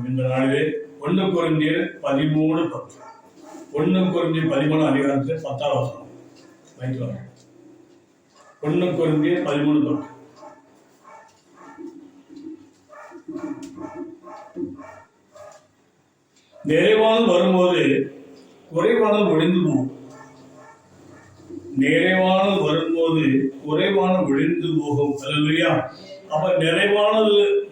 இந்த நாளிலே 1 கொரிந்தியர் 13:10. 1 கொரிந்தியர் 13 அதிகாரத்தில் 10ஆம் வசனம் வைக்கலாம். 1 கொரிந்தியர் 13:10. நிறைவானது வரும்போது குறைவானது ஒழிந்து போகும். நிறைவானது வரும்போது குறைவானது ஒழிந்து போகும். அல்லேலூயா. அப்ப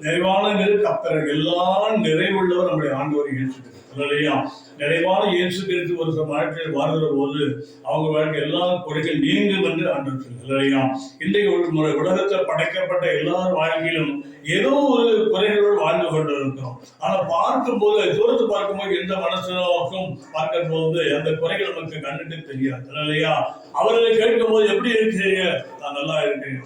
நிறைவானது கர்த்தர் எல்லாம் நிறைவுள்ளவர் நம்முடைய ஆண்டவர் இயேசு கிறிஸ்து. அல்லேலூயா. நிறைவான இயேசு கிறிஸ்து ஒரு வாழ்க்கையில் வாழ்கிற போது அவங்க வாழ்க்கை எல்லா குறைகள் நீங்கும் என்று ஆண்டவர் சொல்கிறார். அல்லேலூயா. இன்றைக்கு உலகத்தில் படைக்கப்பட்ட எல்லார் வாழ்க்கையிலும் ஏதோ ஒரு குறைகளோடு வாழ்ந்து கொண்டு இருக்கிறோம். ஆனா பார்க்கும்போது தூரத்து பார்க்கும்போது எந்த மனசுக்கும் பார்க்கும் போது அந்த குறைகள் நமக்கு கண்ணுக்கு தெரியாது. அல்லேலூயா. அவர்களை கேட்கும் போது எப்படி இருக்கிறீங்க? நான் நல்லா இருக்கேன்.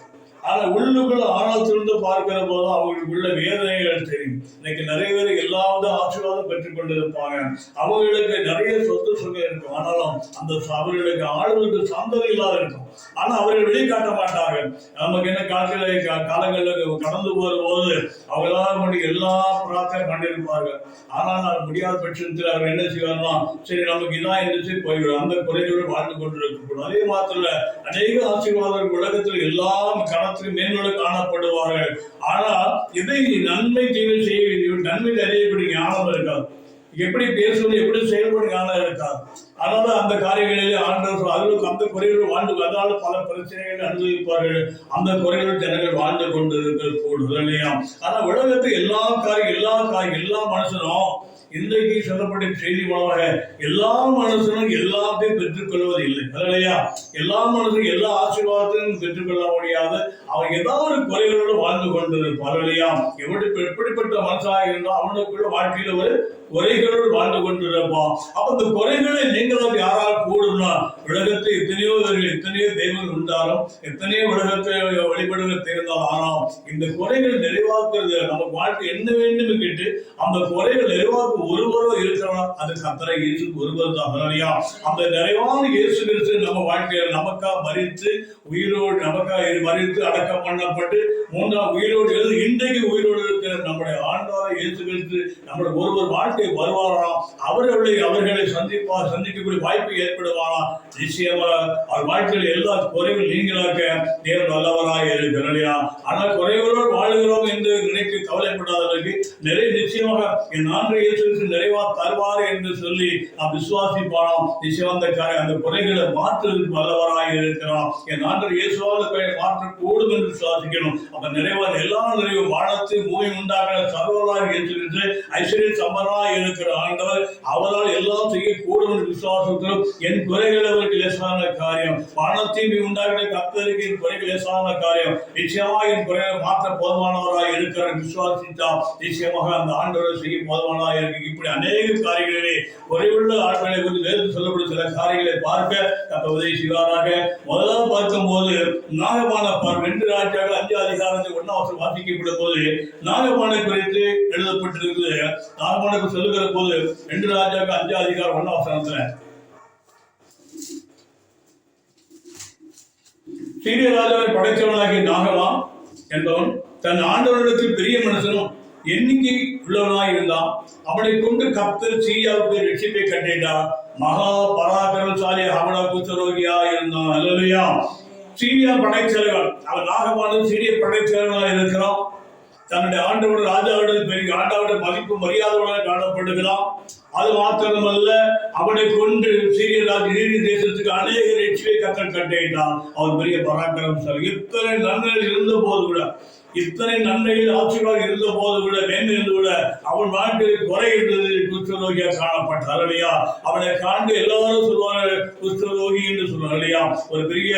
ஆனா உள்ளுக்குள்ள ஆழத்திலிருந்து பார்க்கிற போது அவங்களுக்கு உள்ள வேதனைகள் தெரியும். இன்னைக்கு நிறைய பேர் எல்லாவது ஆசீர்வாதம் பெற்றுக் கொண்டிருப்பாங்க. அவங்களுக்கு நிறைய சொத்து சுகம் இருக்கும். ஆனாலும் அந்த அவர்களுக்கு ஆளுநருக்கு சாந்தம் இல்லாத இருக்கும். ஆனா அவர்கள் வெளிக்காட்ட மாட்டார்கள். நமக்கு என்ன காலங்களில் கடந்து போது அவங்களால எல்லா பிரார்த்தனை பண்ணியிருப்பார்கள். ஆனால் நான் முடியாத பட்சத்தில் அவர் என்ன செய்வார்னா, சரி நமக்கு இதான் இருந்துச்சு போய்விடும், அந்த குறைகளோடு வாழ்ந்து கொண்டிருக்கக்கூடும். அதே மாத்திர அநேக ஆசீர்வாதங்கள் உலகத்தில் எல்லாம் மேன்மேல காணப்படுவார்கள். ஆனால் இதை நன்மை தீமை செய்ய நன்மை அறியக்கூடிய ஞானம் இருக்காது. எப்படி பேசுவது எப்படி செயல்படும் ஞானம் இருக்காது. அதனால அந்த காரியங்களிலே ஆண்டவர் அதுக்கு அந்த குறைகள் வாழ்ந்து, அதனால பல பிரச்சனைகள் அனுபவிப்பார்கள். அந்த குறைகள் ஜனங்கள் வாழ்ந்து கொண்டு இருக்கக்கூடும். இல்லையா? ஆனா உலகத்துக்கு எல்லா மனுஷனும் இன்றைக்கு சொல்லப்பட்ட செய்தி மூலமாக எல்லா மனுஷனும் எல்லாத்தையும் பெற்றுக் கொள்வது இல்லை. இல்லையா? எல்லா மனுஷனும் எல்லா ஆசீர்வாதத்தையும் பெற்றுக்கொள்ள முடியாது. அவன் ஏதாவது ஒரு குறைகளோடு வாழ்ந்து கொண்டிருப்பார். இல்லையா? எப்படிப்பட்ட மனுஷனாக இருந்தால் அவனுக்குள்ள வாழ்க்கையில ஒரு குறைகளோடு வாழ்ந்து கொண்டிருப்பான். அப்ப அந்த குறைகளை நீங்களும் யாரால் கூடும்னா, உலகத்தை எத்தனையோ தெய்வங்கள் உண்டாலும் எத்தனையோ உலகத்தை வழிபடுவது தெரிந்தாலும், ஆனால் இந்த குறைகள் நிறைவாக்குறது நம்ம வாழ்க்கை என்ன வேண்டும் கேட்டு அந்த குறைகள் நிறைவாக்க ஒருவரோ இருக்கிறோம். அது கர்த்தரை இயேசு ஒருவர் தான். இல்லையா? அந்த நிறைவான இயேசு கிறிஸ்து நம்ம வாழ்க்கையில நமக்காக மரித்து உயிரோடு நமக்காக மரித்து அடக்கம் பண்ணப்பட்டு 3ஆம் உயிரோடு இன்றைக்கு உயிரோடு இருக்கிற நம்முடைய ஆண்டவராகிய இயேசு கிறிஸ்து நம்முடைய ஒருவர் வாழ்க்கை வருவாராம். அவர்களை சந்திக்கக்கூடிய வாய்ப்பு ஏற்படுவாராம். நிச்சயமா அவர் வாழ்க்கையில் எல்லா குறைகள் நீங்களாக்க தேவன் நல்லவராக இருக்கிறார். ஆனால் குறைகளோடு வாழுகிறோம் என்று நினைத்து கவலைப்படாதவர்களுக்கு நிறைய நிச்சயமாக என் ஆண்டவர் இயேசு கிறிஸ்து நிறைவா தருவார் என்று சொல்லி நாம் விசுவாசிப்பாராம். நிச்சயம் அந்த குறைகளை மாற்றுவதற்கு நல்லவராக இருக்கிறார். என் ஆண்டவர் இயேசுவாக மாற்றக்கூடும் என்று விசுவாசிக்கணும். அப்ப நிறைவான எல்லா நிறைவும் வாழத்து பூமி உண்டாக சர்வராக இயேசு ஐஸ்வர்ய சம்பராக இருக்கிற ஆண்டவர் அவரால் எல்லாம் செய்யக்கூடும் என்று விசுவாசத்திலும் என் குறைகள் அவருக்கு லேசான காரியம். வானத்தையும் உண்டாகிற கர்த்தருக்கு என் குறைகள் லேசான காரியம். நிச்சயமாக என் குறைகளை மாற்ற போதுமானவராக இருக்கிற விசுவாசித்தால் நிச்சயமாக அந்த ஆண்டவரை செய்ய போதுமானதாக இருக்கு. இப்படி அநேக காரியங்களிலே குறைவுள்ள ஆட்களை குறித்து வேறு சொல்லப்படும் சில காரியங்களை பார்க்க நம்ம உதவி செய்வாராக. முதலாவது பார்க்கும் போது நாகமான 2 ராஜாக்கள் 5 அதிகாரத்தை 1ஆம் வசனம் வாசிக்கப்படும் போது நாகமானை குறித்து எழுதப்பட்டிருக்கிறது. நாகமானுக்கு சொல்லுகிற போது 2 ராஜாக்கள் 5 அதிகாரம் 1ஆம் வசனத்துல சீரிய ராஜாவை படைத்தவனாகிய நாகமான் என்பவன் தன் ஆண்டவரிடத்தில் பெரிய மனுஷனும் எண்ணிக்கை உள்ளவனாய் இருந்தான். அவனை கொண்டு கர்த்தர் சீரியாவுக்கு ரட்சிப்பை கட்டிட்டார். மகா பராக்கிரமசாலி அவன குஷ்டரோகியா இருந்தான். அல்லேலூயா. சீரியா படைச்செல்வன் அவன் நாகமான சீரிய படைச்செல்வனாக இருக்கிறான். தன்னுடைய ஆண்டவோட ராஜாவுடன் பெரிய ஆண்டாவோட மதிப்பு மரியாதையோட காணப்படுகிறான். அது மாத்திரமல்ல, அவனை கொண்டு சீரிய தேசத்துக்கு அநேக ரட்சிப்பை கர்த்தர் கட்டிட்டான். அவன் பெரிய பராக்கிரமசாலி. இத்தனை நன்மைகள் இருந்த போது கூட, இத்தனை நன்மைகள் ஆட்சியாக இருந்த போது கூட, மேன்மை இருந்து கூட அவன் வாழ்க்கையில் குறை இருந்தது. குஷ்டரோகியா காணப்பட்டார். இல்லையா? அவனை காண்டு எல்லாரும் சொல்லுவாங்க குஷ்டரோகி என்று சொல்லுவாங்க. இல்லையா? ஒரு பெரிய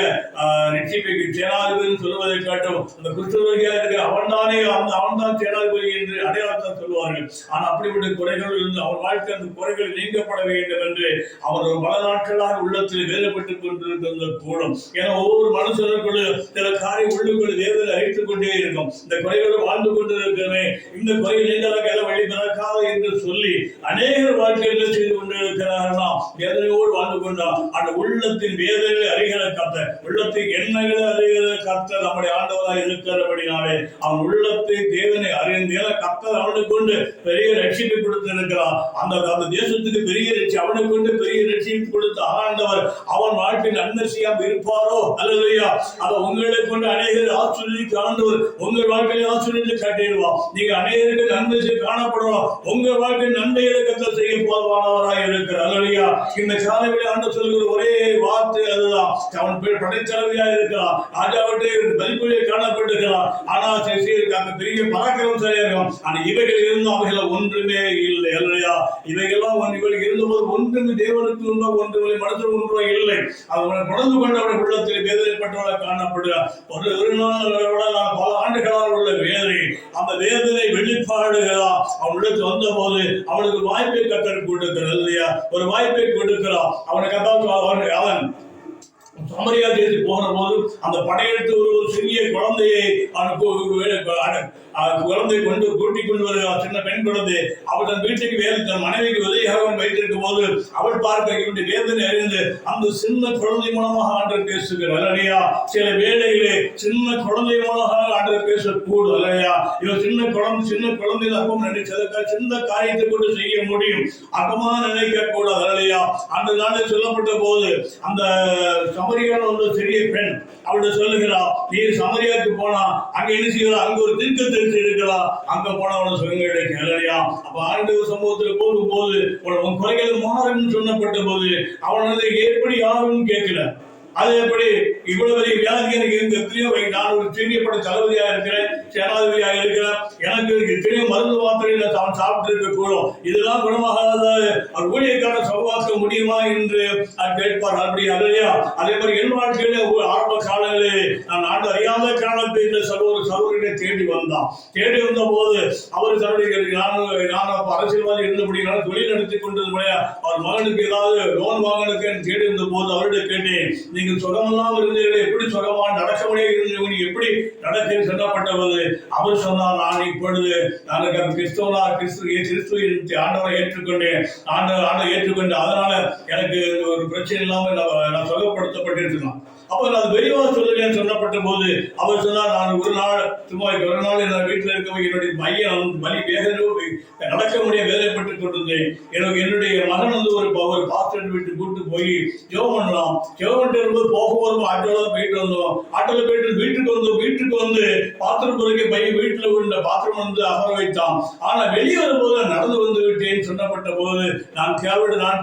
ரட்சிப்பைக்கு சேனாதிபதி சொல்லுவதை காட்டும் அந்த குஷ்டரோகியா இருக்க அவன் தான் சேனாதிபதி என்று அடையாளத்தை சொல்லுவார்கள். ஆனால் அப்படிப்பட்ட குறைகள் இருந்து அவன் வாழ்க்கை அந்த குறைகள் நீங்கப்பட வேண்டும் என்று அவர் பல நாட்களாக உள்ளத்தில் வேதப்பட்டுக் கொண்டிருந்த கூடும். ஏன்னா ஒவ்வொரு மனுஷனுக்குள்ள சில காரியம் உள்ளுக்குள்ள வேதனை அழித்துக் கொண்டே இருக்கும். இந்த குறைகளோடு வாழ்ந்து கொண்டிருக்கிறமே, இந்த குறை நீங்களாக வழி பிறக்காது என்று சொல்லி அநேக வாழ்க்கைகள் செய்து கொண்டிருக்கிறார்களாம். வேதனையோடு வாழ்ந்து கொண்டார். அந்த உள்ளத்தின் வேதனை அறிகிற கர்த்தர், உள்ளத்தின் எண்ணங்களை அறிகிற கர்த்தர் நம்முடைய ஆண்டவராக இருக்கிறபடினாலே அவன் உள்ளத்தை தேவனை அறிந்து கர்த்தர் அவனுக்கு கொண்டு பெரிய ரட்சிப்பை கொடுத்திருக்கிறார். அந்த தேசத்துக்கு பெரிய ரட்சி அவனுக்கு கொண்டு பெரிய ரட்சிப்பு கொடுத்த ஆண்டவர் அவன் வாழ்க்கையில் நன்மை செய்யாமல் இருப்பாரோ? அல்லேலூயா. அதை உங்களை கொண்டு அநேகர் ஆசீர்வதித்து ஆண்டவர் உங்கள் வாழ்க்கையில் ஆசீர்வதித்து காட்டிடுவார். நீங்க அநேகருக்கு நன்மை செய்ய காணப்படுவோம். உங்கள் வாழ்க்கை நன்மைகளை கர்த்தர் செய்ய போதுமானவராக இருக்கிறார். அல்லேலூயா. இந்த காலையில் ஆண்டவர் சொல்கிற ஒரே வார்த்தை அதுதான். அவன் படைத்தலைவியாக இருக்கிறான், ராஜாவிட்டே மதிப்புகளை காணப்பட்டிருக்கிறான். ஆனால் அந்த பெரிய பராக்கிரமம் சரியா இருக்கும். ஆனால் இவைகள் இருந்தும் அவைகள் ஒன்றுமே இல்லை. அல்லையா. இவைகள்லாம் இவர்கள் இருந்தபோது ஒன்றுமே தேவனுக்கு உண்டோ ஒன்றுமே மனதில் ஒன்றோ இல்லை. அவனை உணர்ந்து கொண்டு அவருடைய உள்ளத்தில் வேதனைப்பட்டவளாக காணப்படுகிறார். ஒரு நாள் பல ஆண்டுகளால் உள்ள வேதனை, அந்த வேதனை வெளிப்பாடுகளா அவன் உள்ளத்தில் வந்த போது அவனுக்கு வாய்ப்பை கத்தர் கொடுக்கிறார். இல்லையா. ஒரு வாய்ப்பை கொடுக்கிறான். அவனுக்கு அவன் சமரியா தேசத்துக்கு போகிற போது அந்த படையெடுத்து ஒரு சிறிய குழந்தையை குழந்தை கொண்டு கூட்டிக் கொண்டு வருகிறார். சின்ன பெண் குழந்தை அவள் தன் வீட்டுக்கு வேலை தன் மனைவிக்கு உதவியாக வைத்திருக்கும் போது அவள் பார்க்க இவனுடைய வேதனை அறிந்து அந்த சின்ன குழந்தை மூலமாக ஆண்டவர் பேசுகிறார். அல்லையா. சில வேளைகளே சின்ன குழந்தை மூலமாக ஆண்டவர் பேசக்கூடும். அல்லையா. இவன் சின்ன குழந்தை அர்ப்பம் நினைச்சதற்காக சின்ன காரியத்தை கொண்டு செய்ய முடியும். அர்ப்பமா நினைக்க கூடாது. அல்லையா. அந்த நாளில் சொல்லப்பட்ட போது அந்த சமரியான ஒரு சிறிய பெண் அவளுடைய சொல்லுகிறார், நீ சமரியாவுக்கு போனா அங்க என்ன செய்யலாம், அங்க ஒரு தீர்க்கதரிசி இருக்கிறா, அங்க போனா அவன சுகம் கிடைக்கும். இல்லையா. அப்ப ஆண்டவர் சமூகத்தில் போகும்போது உன் குறைகள் மாறும் சொன்னப்பட்ட போது அவன் எப்படி யாரும் கேட்கல. அது எப்படி இவ்வளவு பெரிய வியாதி எனக்கு எத்தனையோ நான் ஒரு சீனியப்பட்ட தளபதியாக இருக்கிறேன், சேனாதிபதியாக இருக்கிறேன், எனக்கு எத்தனையோ மருந்து மாத்திரைகளை தான் சாப்பிட்டு இருக்க கூடும், இதெல்லாம் குணமாகாத அவர் ஊழியக்கார சகவாக்க முடியுமா என்று கேட்பார். அப்படி இல்லையா. அதே மாதிரி என் வாழ்க்கையில ஆரம்ப காலங்களில் நான் நாடு அறியாத காலத்தில் இந்த சகோதரனை தேடி வந்தான். தேடி வந்த போது அவர் தன்னுடைய நான் அரசியல்வாதி இருந்தபடினால தொழில் நடத்தி கொண்டது அவர் மகனுக்கு ஏதாவது லோன் வாங்கனுக்கு தேடி இருந்த போது அவருடைய கேட்டேன், நீங்கள் சுகமெல்லாம் இருந்தீர்கள், எப்படி சுகமான நடக்க முடியாது இருந்தவங்க எப்படி நடக்க சொல்லப்பட்டது? அவர் சொன்னார், நான் இப்பொழுது நான் கிறிஸ்துவின் ஆண்டவரை ஏற்றுக்கொண்டேன், ஆண்டவரை ஏற்றுக்கொண்டேன், அதனால எனக்கு ஒரு பிரச்சனை இல்லாமல் நான் சுகப்படுத்தப்பட்டிருக்கிறான். அப்ப நான் விரிவா சொல்லுவேன் சொல்லப்பட்ட போது அவர் சொன்னார், நான் ஒரு நாள் என் வீட்டில் இருக்க என்னுடைய மையம் வலி வேதனை நடக்க முடிய வேதனைப்பட்டுக் கொண்டிருந்தேன். எனக்கு என்னுடைய மகன் ஒரு பாஸ்டர் வீட்டு கூட்டு போய் ஜெபம் பண்ணலாம். ஜெபம் பண்ணிட்டு போகும்போது ஆட்டோல போயிட்டு வந்தோம். ஆட்டோல போயிட்டு வீட்டுக்கு வந்து பாத்திரம் பொறுக்கி பையன் வீட்டுல உள்ள பாத்திரம் வந்து அமர வைத்தான். ஆனா வெளியே வரும்போது நடந்து வந்து விட்டேன் சொன்னப்பட்ட போது நான்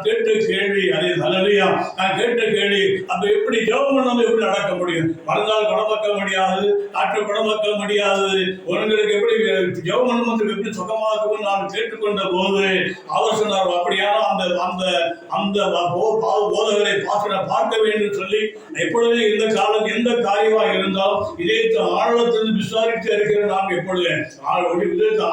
கேட்ட கேள்வி அதே தலையா. நான் கேட்ட கேள்வி, அப்ப எப்படி ஜெபம் பண்ணாம எப்படி நடக்க முடியும்? மறந்தால் குணமாக்க முடியாது, டாக்டர் குணமாக்க முடியாது, உங்களுக்கு எப்படி ஜெபம் பண்ணும்போது எப்படி சுகமாகும் நான் கேட்டுக்கொண்ட போது அவர் சொன்னார், அப்படியான அந்த போதகரை பார்க்க வேண்டும் சொல்லி எப்பொழுதே இந்த காலம் எந்த காரியமாக இருந்தாலும் இதே ஆழத்தில் விசாரித்து இருக்கிற நாம் எப்பொழுது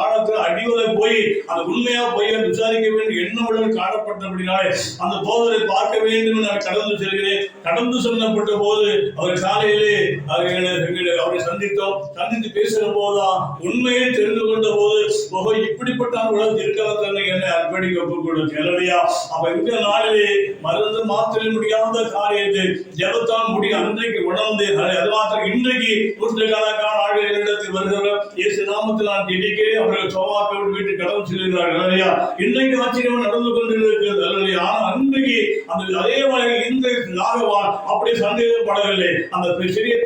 ஆழத்தில் அடிவதை போய் அது உண்மையா போய் விசாரிக்க வேண்டும் எண்ணமுடன் காணப்பட்டபடினாலே அந்த போதரை பார்க்க வேண்டும் நான் கடந்து செல்கிறேன். கடந்து செல்லப்பட்ட போது அவர் காலையிலே அவரை சந்தித்து பேசுகிற போதுதான் உண்மையை தெரிந்து கொண்ட போது இப்படிப்பட்ட உலகத்தில் இருக்கிறது என்னை அர்ப்பணிக்க ஒப்புக்கொடுத்து இல்லையா. அப்ப இந்த நாளிலே மருந்து மாத்திரை முடியாத காரியத்தை ஜெபத்தான் முடியும் அன்றைக்கு உணர்ந்து அது மாத்திரம் இன்றைக்கு நூற்றுக்கணக்கான ஆளுகளிடத்தில் வருகிற இயேசு நாமத்தில் நான் திடிக்கே அவர்கள் சோமாக்க வீட்டு கடவுள் செல்கிறார்கள் இல்லையா. இன்றைக்கு ஆச்சரியம் நடந்து கொண்டிருக்கிறது இல்லையா. ஆனால் அன்றைக்கு அந்த அதே மாதிரி இந்த நாகவான் அப்படி சந்தேகப்படவில்லை. அந்த சிறிய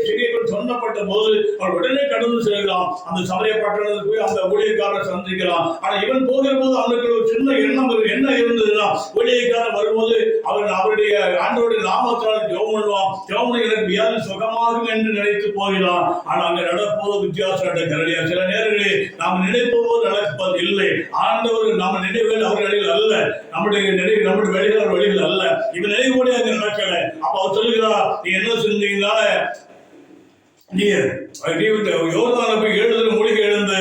சொன்னப்பட்ட போது அவர் உடனே கடந்து செல்கிறான். அந்த சமய பட்டணத்துக்கு போய் அந்த ஊழியக்காரர் சந்திக்கிறான். ஆனா இவன் போகிற போது அவனுக்கு ஒரு சின்ன எண்ணம் என்ன இருந்ததுன்னா, ஊழியக்காரர் வரும்போது அவருடைய ஆண்டவருடைய நாமத்தால் ஜெபம் பண்ணுவான். ஜெபம் எனக்கு வியாதி சுகமாகும் என்று நினைத்து போகிறான். ஆனா அங்க நடப்போது வித்தியாசம் நடக்கிறது. சில நேரங்களில் நாம் நினைப்போது நடப்பது இல்லை. ஆண்டவர் நம்ம நினைவுகள் அவர் நிலையில் அல்ல, நம்முடைய வழிகள் வழிகள் அல்ல. இவன் நினைவு அங்க நடக்கல. அப்ப அவர் சொல்லுகிறார், நீ என்ன செஞ்சீங்கன்னா யோர்தான போய் 7 மூலிகை எழுந்து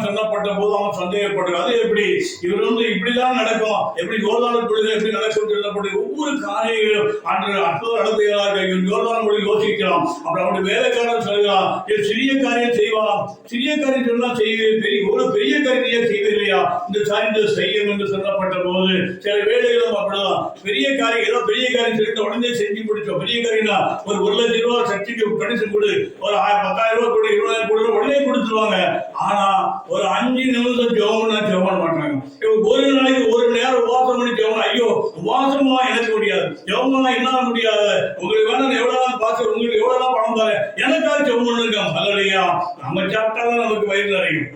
சொன்னப்பட்ட போது அவன் சந்தேகப்பட்ட சொல்லப்பட்டு அது எப்படி இவர் இப்படிதான் நடக்கும், எப்படி யோர்தான பொழுது எப்படி நடக்கும் சொல்லப்பட்டு ஒவ்வொரு காரியங்களும் அன்று அற்புதம் நடத்துகிறார்கள். யோர்தான பொழுது யோசிக்கலாம். அப்புறம் அவருடைய வேலைக்காரன் சொல்கிறான், சிறிய காரியம் செய்வான், சிறிய காரியம் சொன்னா செய்வேன், பெரிய காரியம் செய்வதில்லையா, இந்த காரியத்தை செய்யும் என்று சொல்லப்பட்ட போது சில வேலைகளும் அப்படிதான் பெரிய காரியம் ஏதோ பெரிய காரியம் சொல்லிட்டு உடனே செஞ்சு முடிச்சோம். பெரிய காரியம்னா ஒரு 1,00,000 ரூபாய் சக்திக்கு கணிசம் கொடு, ஒரு 10,000 ரூபாய் கொடு, 20,000 கொடு, உடனே கொடுத்துருவாங்க. ஆனா ஒரு 5 நிமிஷம் ஜெபம்னா ஜெபம் பண்ண மாட்டாங்க. ஒரு நாளைக்கு ஒரு நேரம் உபவாசம் பண்ணி ஜெபம், ஐயோ உபவாசமா எனக்கு முடியாது, ஜெபம்னா என்ன முடியாது, உங்களுக்கு வேணா எவ்வளவு பாசம், உங்களுக்கு எவ்வளவு பணம் தரேன், எனக்காக ஜெபம் பண்ணுங்க. அல்லையா, நம்ம சாப்பிட்டாதான் நமக்கு வயிறு நிறையும்.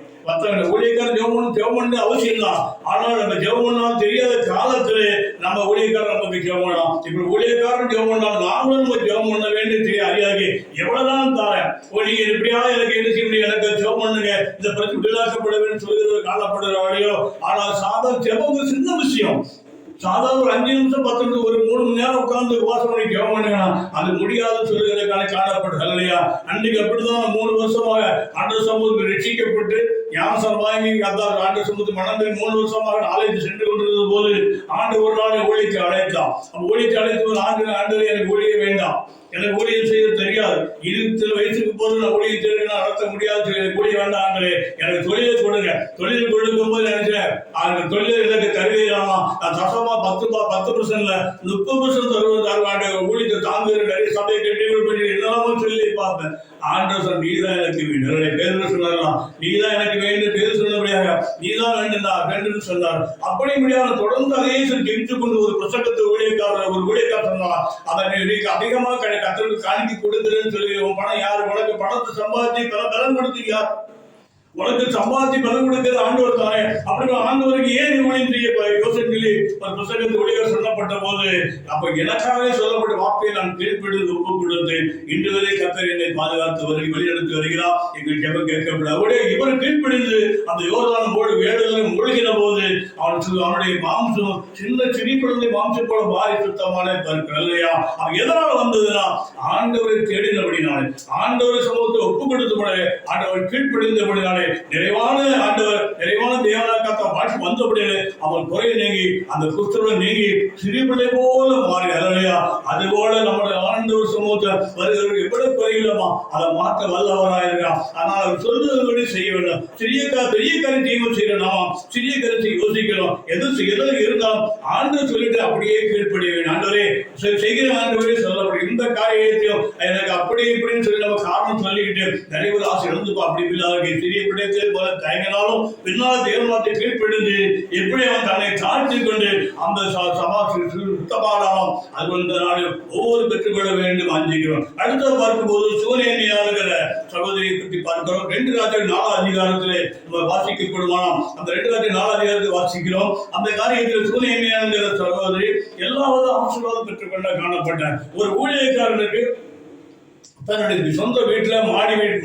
ஊழியக்காரன் ஜெபம் பண்ண அவசியம் தான். ஆனால் நம்ம ஜெபம் பண்ணாலும் தெரியாத காலத்துல நம்ம ஊழியக்காரன் நமக்கு ஜெபம் பண்ணலாம். இப்ப ஊழியக்காரன் ஜெபம் பண்ணாலும் நாங்களும் நம்ம ஜெபம் பண்ண வேண்டிய தெரிய அறியாது. எவ்வளவுதான் தாரேன், நீங்க எப்படியா எனக்கு என்ன செய்ய முடியும், எனக்கு ஜெபம் பண்ணுங்க, இந்த பிரச்சனை விளாக்கப்பட வேண்டும் சொல்லுறது காணப்படுற வழியோ. ஆனால் சாதாரண ஜெபம் சின்ன விஷயம். சாதாரண ஒரு 5 நிமிஷம் 10 நிமிஷம் ஒரு 3 மணி நேரம் உட்கார்ந்து உபவாசம் பண்ணி ஜெபம் பண்ணுங்கன்னா அது முடியாத சொல்லுகிறதுக்கான காணப்படுது. இல்லையா, அன்றைக்கு அப்படிதான் 3 வருஷமாக ஆண்டவர் சமூகத்துக்கு ரட்சிக்கப்பட்டு ஞானஸ்நானம் வாங்கி அதான் ஆண்டவர் சமூகத்துக்கு மணந்து 3 வருஷமாக ஆலயத்துக்கு சென்று கொண்டிருந்த போது ஆண்டு ஒரு நாள் ஊழியத்தை அழைத்தான். ஊழியத்தை அழைத்து ஒரு ஆண்டு எனக்கு ஊழிய வேண்டாம், எனக்கு ஊழியம் செய்ய தெரியாது, 20 வயசுக்கு போது நான் ஊழியத்தை நடத்த முடியாது, ஊழிய வேண்டாம் ஆண்டவரே, எனக்கு தொழிலை கொடுங்க. தொழில் கொடுக்கும் போது நினைச்சேன் அந்த தொழில் எனக்கு தருவீராமா, நான் தசமா 10% 30% தருவாங்க, ஊழியத்தை தாங்குகிற நிறைய சபையை கட்டிகள் பண்ணி எல்லாமும் சொல்லி பார்த்தேன். ஆண்டவர் நீதான் எனக்கு வேண்டும், பேர் சொன்னாரலாம், நீதான் எனக்கு வேண்டும், பேர் சொன்னபடியாக நீதான் வேண்டும் சொன்னார். அப்படி முடியாத தொடர்ந்து அதே ஜெயித்துக் கொண்டு ஒரு பிரசங்கத்தை ஊழியக்காரர் சொன்னார், அதை அதிகமாக கத்தருக்கு காணிக்கை கொடுத்துருன்னு சொல்லி, உன் பணம் யாரு, உனக்கு பணத்தை சம்பாதிச்சு பலன் கொடுத்தீங்க, உனக்கு சம்பாதிச்சு பலன் கொடுக்கிறது ஆண்டவர் தானே, அப்படி ஆண்டவருக்கு ஏன் ஊழியம் செய்ய யோசனை ஒரு புத்தகத்தை ஒளிவர் சொல்லப்பட்ட போது அப்ப எனக்காக சொல்லப்பட்ட வார்த்தையை நான் கீழ்ப்படிந்து ஒப்பு கொடுத்து இன்று வரை கர்த்தர் என்னை பாதுகாத்து வழிநடத்தி வருகிறார். எங்கள் ஜெபம் கேட்கப்படாது. இவர் கீழ்ப்படிந்து அந்த யோர்தான வேடுதலும் மூழ்கின போது அவனுடைய மாம்சம் சிறிய குழந்தை மாம்சம் போல மாறி சுத்தமான இல்லையா. அவன் எதனால வந்ததுன்னா ஆண்டவரை தேடினபடினாலே, ஆண்டவர் சமூகத்தை ஒப்பு கொடுத்தபடியே, ஆண்டவர் கீழ்ப்படிந்தபடினாலே, நிறைவான ஆண்டவர் நிறைவான தேவனாக வாழ்க்கை வந்தபடியே அவன் குறை நீங்கி அந்த குஷ்டர்கள் நீங்கி சிறிய பிள்ளை போல மாறி இல்லையா. அது போல நம்முடைய ஆண்டவர் சமூகத்தை வருகிறவர்கள் எவ்வளவு குறையிலமா அதை மாற்ற வல்லவராயிருக்கிறான். ஆனால் அவர் சொல்லுவதை செய்ய வேண்டும். பெரிய காரியம் செய்யணும், சிறிய காரியத்தை யோசிக்கணும். எது இருந்தாலும் ஆண்டு சொல்லிட்டு அப்படியே கீழ்ப்படிவேன். ஆண்டவரே செய்கிற ஆண்டவரே சொல்லப்படும் இந்த காரியத்தையும் எனக்கு அப்படி இப்படின்னு சொல்லி நம்ம காரணம் சொல்லிக்கிட்டு நிறைய பேர் ஆசை இருந்துப்பா அப்படி இல்லாத சிறிய பிள்ளைத்தே போல தயங்கினாலும் பின்னால் தேவனாத்தை கீழ்ப்படிந்து எப்படி அவன் தன்னை தாழ்த்தி கொண்டு அந்த சுத்தமானாலும் அது வந்த நாளில் ஒவ்வொரு பெற்றுக்கொள்ள வேண்டும் அஞ்சுகிறோம். அடுத்த பார்க்கும்போது சூனேமியாளுகிற சகோதரியை பற்றி பார்க்கிறோம். 2 ராஜாக்கள் 4 அதிகாரத்திலே நம்ம வாசிக்கப்படுமானம் அந்த 2 ராஜாக்கள் 4 அதிகாரத்தை வாசிக்கிறோம். அந்த காரியத்தில் சூனேமியாளுகிற சகோதரி எல்லாவது ஆசீர்வாதம் பெற்றுக்கொண்ட காணப்பட்ட ஒரு ஊழியக்காரனுக்கு தன்னுடைய சொந்த வீட்டுல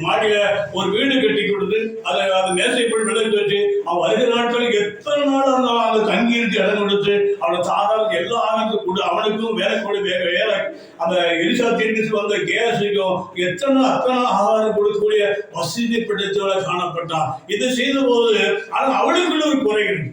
மாடியில ஒரு வீடு கட்டி கொடுத்து அதை மேசைப்படி விளைவித்து வச்சு அவன் வருகிற நாட்களுக்கு எத்தனை நாள் இருந்தாலும் அங்க தங்கி இருக்கு இடம் கொடுத்து அவனை சாதாரண எல்லா ஆனத்துக்கு அவனுக்கும் வேலை அந்த எலிசா தீர்க்கு வந்த கேஸுக்கும் அத்தனை ஆதாரம் கொடுக்கக்கூடிய வசதி படைத்தவளை காணப்பட்டான். இதை செய்த போது ஆனால் அவளுக்குள்ள ஒரு குறை இருக்கு.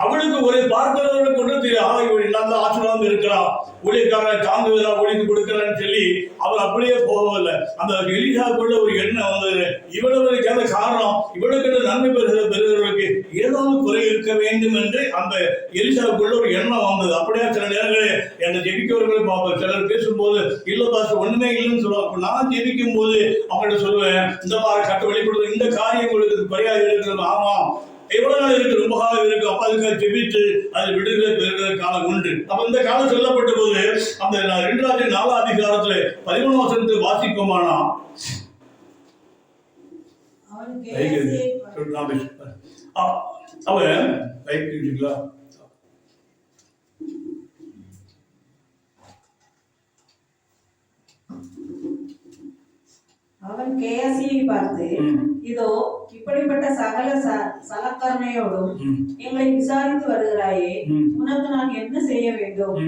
அவளுக்கு ஒரு பார்க்கிறவர்களை கொண்டு தெரியும் நல்ல ஆசீர்வாதம் இருக்கிறான், ஊழியக்காரனை தாங்குவதா ஒழித்து கொடுக்கிறான்னு சொல்லி அவள் அப்படியே போகவில்லை. அந்த எலிசாவுக்குள்ள ஒரு எண்ணம் வந்தது. இவ்வளவுக்கு அந்த காரணம் இவ்வளவுக்கு நன்மை பெறுகிறவர்களுக்கு ஏதாவது குறை இருக்க வேண்டும் என்று அந்த எலிசாவுக்குள்ள ஒரு எண்ணம் வந்தது. அப்படியே சில நேரங்களில் என்னை ஜெபிக்கவர்களை பார்ப்பேன். சிலர் பேசும்போது இல்ல பாச ஒண்ணுமே இல்லைன்னு சொல்லுவாங்க. நான் ஜெபிக்கும் போது அவங்கள்ட்ட சொல்லுவேன், இந்த மாதிரி கட்ட வெளிப்படுத்த இந்த காரியம் உங்களுக்கு குறையாக இருக்கிறது. ஆமா எவ்வளவு நாள் இருக்கு, ரொம்ப காலம் இருக்கு. அப்ப அதுக்காக ஜெபித்து அது விடுதலை பெறுகிற காலம் உண்டு. அப்ப இந்த காலம் சொல்லப்பட்ட போது அந்த 2 ராஜாக்கள் 4 அதிகாரத்துல 11 வசனத்தை வாசிப்போமானா அவன் அவன் கேயாசியை பார்த்து, இதோ இப்படிப்பட்ட சகல சலக்கரணையோடும் எங்களை விசாரித்து வருகிறாயே, உனக்கு நான் என்ன செய்ய வேண்டும்?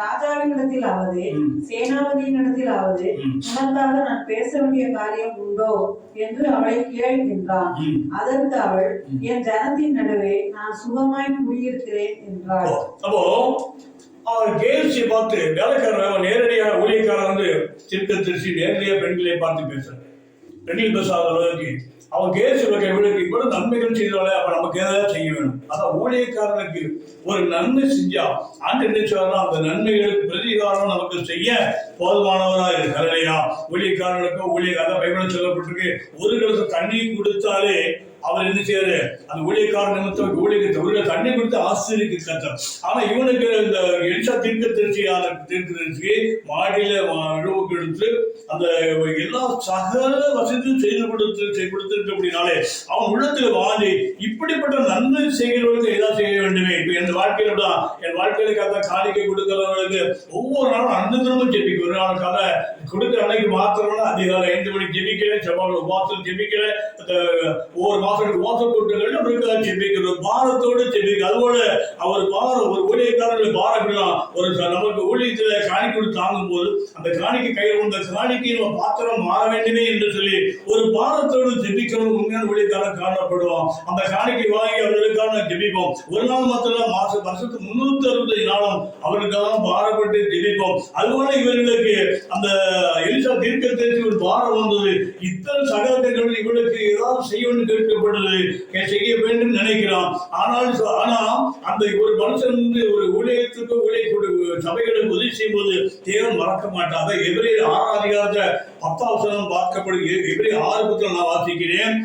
ராஜாவினிடத்திலாவது சேனாபதியினிடத்திலாவது உனக்காக நான் பேச வேண்டிய காரியம் உண்டோ என்று அவளை கேள்கின்றான். அதற்கு அவள், என் ஜனத்தின் நடுவே நான் சுகமாய் குடியிருக்கிறேன் என்றாள். அப்போ அவர் கேள்வியை பார்த்து வேலைக்காரன் நேரடியாக ஊழியக்காரன் வந்து தீர்க்கதரிசி நேரடியாக பெண்களை பார்த்து பேசுறாரு. பெண்கள் பேசாத அளவுக்கு அவன் கேஸ் இவளுக்கு இவ்வளவு நன்மைகள் செய்தாலே அப்ப நமக்கு ஏதாவது செய்ய வேணும். அதான் ஊழியக்காரனுக்கு ஒரு நன்மை செஞ்சா ஆண்டு என்ன செய்வாரோ அந்த நன்மைகளுக்கு பிரதிகாரம் நமக்கு செய்ய போதுமானவராக இருக்கு இல்லையா? ஊழியக்காரனுக்கும் அதான் பைபிள் சொல்லப்பட்டிருக்கு, ஒரு கலசம் தண்ணி கொடுத்தாலே அவர் என்ன செய்யறாரு, அந்த ஊழியக்காரன் நிமித்தம் ஊழியத்தை தண்ணி கொடுத்து ஆசிரியருக்கு கத்தம். ஆனா இவனுக்கு இந்த எலிசா தீர்க்கதரிசி மாடியில இழவுக்கு எடுத்து அந்த எல்லா சகல வசதியும் செய்து கொடுத்து அப்படின்னாலே அவன் உள்ளத்துல வாங்கி இப்படிப்பட்ட நன்மை செய்கிறவர்களுக்கு ஏதாவது செய்ய வேண்டுமே. இப்ப என் வாழ்க்கையில கதை காணிக்கை கொடுக்கிறவர்களுக்கு ஒவ்வொரு நாளும் அந்த தினமும் ஜெபிக்க ஒரு நாள் கதை கொடுக்குற அன்னைக்கு மாத்திரம்னா அதிகாலை 5 மணிக்கு ஜெபிக்கிறேன், செவ்வாய் உபாசம் ஜெபிக்கிறேன், ஒவ்வொரு மாசம் கூட்டங்கள் நம்மளுக்காக ஜெபிக்கிறோம், பாரத்தோடு ஜெபிக்க. அதுபோல அவர் பாரம் ஒரு ஊழியக்காரர்கள் பாரம் ஒரு நமக்கு ஊழியத்துல காணிக்கை தாங்கும் போது அந்த காணிக்கை கையில் வந்த காணிக்கை நம்ம பாத்திரம் மாற வேண்டுமே என்று சொல்லி ஒரு பாரத்தோடு ஜெபிக்கிறோம். உண்மையான ஊழியக்காரன் காணப்படுவோம். அந்த காணிக்கை வாங்கி அவர்களுக்கான ஜெபிப்போம். ஒரு நாள் மாத்திரம் வருஷத்துக்கு 365 நாளும் அவர்களுக்காக பாரப்பட்டு ஜெபிப்போம். அதுபோல இவர்களுக்கு அந்த எலிசா தீர்க்கதரிசி ஒரு பாரம் வந்தது. இத்தனை சகலங்கள் இவர்களுக்கு ஏதாவது செய்யணும்னு கேட்கப்படுது, செய்ய வேண்டும் நினைக்கிறான். ஆனா அந்த ஒரு மனுஷன் வந்து ஒரு ஊழியத்துக்கு சபைகளுக்கு உதவி செய்யும் போது தேவன் மறக்க மாட்டாங்க. எபிரேயர் 6 அதிகாரத்துல 10ஆம் வசனம் பார்க்கப்படுது. எபிரேயர் 6 நான் வாசிக்கிறேன்.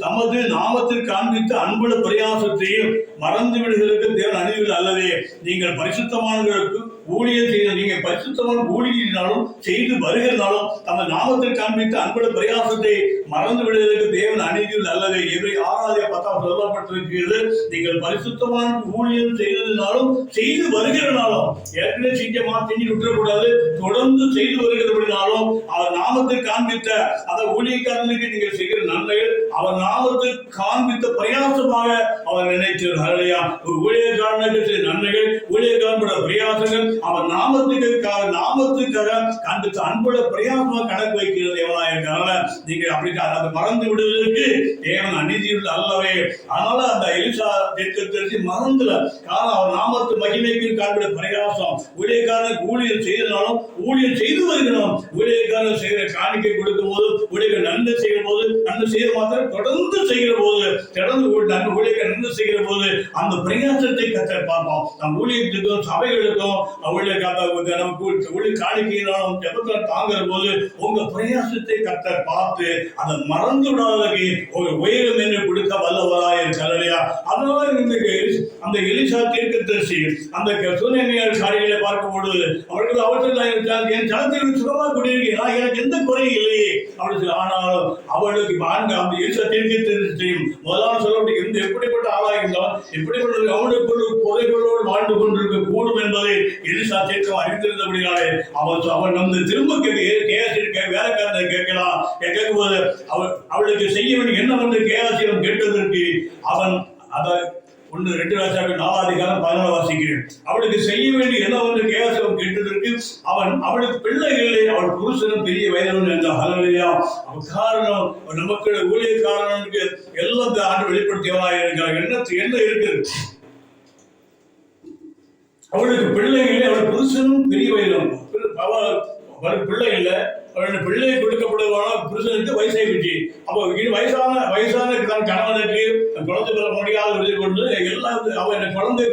தமது நாமத்தில் காண்பித்த அன்புள்ள பிரயாசத்தையும் மறந்து விடுகிறதுக்கு தேவன் அணிவில் அல்லவே, நீங்கள் பரிசுத்தமானவர்களுக்கு ஊழியர் செய்த நீங்க பரிசுத்தமான ஊழியினாலும் செய்து வருகிறனாலும் தமது நாமத்தில் காண்பித்த அன்புள்ள பிரயாசத்தை மறந்து விடுவதற்கு தேவன் அநீதியில் அல்லவே. எபிரேயர் 6:10 சொல்லப்பட்டிருக்கிறது. நீங்கள் பரிசுத்தமான ஊழியர் செய்ததினாலும் செய்து வருகிறனாலும், ஏற்கனவே செஞ்சு விட்டுறக்கூடாது, தொடர்ந்து செய்து வருகிறபடினாலும் அவர் நாமத்தில் காண்பித்த அந்த ஊழியக்காரனுக்கு நீங்கள் செய்கிற நன்மைகள் அவர் நாமத்தில் காண்பித்த பிரயாசமாக அவர் நினைத்தார். ஊழியக்காரனுக்கு செய்த நன்மைகள், ஊழியக்காரனோட பிரயாசங்கள் அவர் நாமத்துக்காக காண்பித்த அன்புள்ள பிரயாசமாக கணக்கு வைக்கிறது எவனாக இருக்கிறாங்க. நீங்க அப்படி அதை மறந்து விடுவதற்கு தேவன் அநீதியுள்ள அல்லவே. அதனால அந்த எலிசா தீர்க்கதரிசி மறந்துல காரணம் அவர் நாமத்து மகிமைக்கு காண்பித்த பிரயாசம். ஊழியக்காரனுக்கு ஊழியர் செய்தனாலும் ஊழியர் செய்து வருகிறோம். ஊழியக்காரன் செய்கிற காணிக்கை கொடுக்கும் போது, ஊழியர் நன்மை செய்யும் போது, நன்மை செய்ய மாத்திரம் தொடர்ந்து செய்கிற போது, ஊழியர்கள் நன்மை செய்கிற போது அந்த பிரயாசத்தை கத்தர் பார்ப்போம். நம் ஊழியத்துக்கும் சபைகளுக்கும் காணிக்கையினாலும் ஜெபத்துல தாங்குற போது உங்க பிரயாசத்தை கத்தர் பார்த்து அதை மறந்து விடாதே ஒரு உயரம் என்று கொடுக்க வல்லவராய் இருக்கிறார். அதனால அந்த எலிசா தீர்க்கதரிசி அந்த சூனேமியர் காரியங்களை பார்க்கும் பொழுது அவர்கள் என் ஜனத்தில் சுகமாக குடியிருக்கிறேன், எனக்கு எந்த குறையும் இல்லையே அப்படி. ஆனால் அவளுக்கு அந்த எலிசா தீர்க்கதரிசியும் முதலான சொல்லப்பட்ட எந்த எப்படிப்பட்ட ஆளாக இருந்தாலும் எப்படிப்பட்ட அவனுக்குள்ள குறைகளோடு வாழ்ந்து கொண்டிருக்க கூடும் என்பதை எலிசா தீர்க்கம் அறிந்திருந்தபடினாலே அவன் வந்து திரும்ப வேலைக்காரனை கேட்கலாம். கேட்கும்போது அவளுக்கு செய்ய வேண்டிய என்ன வந்து கேயாசியம் கேட்டதற்கு அவன் அதை 1-2 ராஜாக்கள் 4 அதிகாரம் 14 வாசிக்கிறேன். அவளுக்கு செய்ய வேண்டிய என்ன வந்து கேயாசியம் கேட்டதற்கு அவளுக்கு பிள்ளைகளை அவள் புருஷனும் பெரிய வயதவன் என்றார். ஹல்லேலூயா. காரணம் நமக்கு ஊழியக்காரனுக்கு எல்லாம் ஆண்டு வெளிப்படுத்தியவனாக இருக்கிறார். என்ன இருக்குது, அவளுக்கு பிள்ளைகளே அவள் புருஷனும் பெரிய வயதவன். அவளுக்கு பிள்ளை இல்லை, அவருடைய பிள்ளை கொடுக்கப்படுவான புருஷனுக்கு வயசாகிடுச்சு. அப்போ வயசான கணவனுக்கு குழந்தை பெற முடியாத விருது கொண்டு எல்லாம் அவன் எனக்கு குழந்தை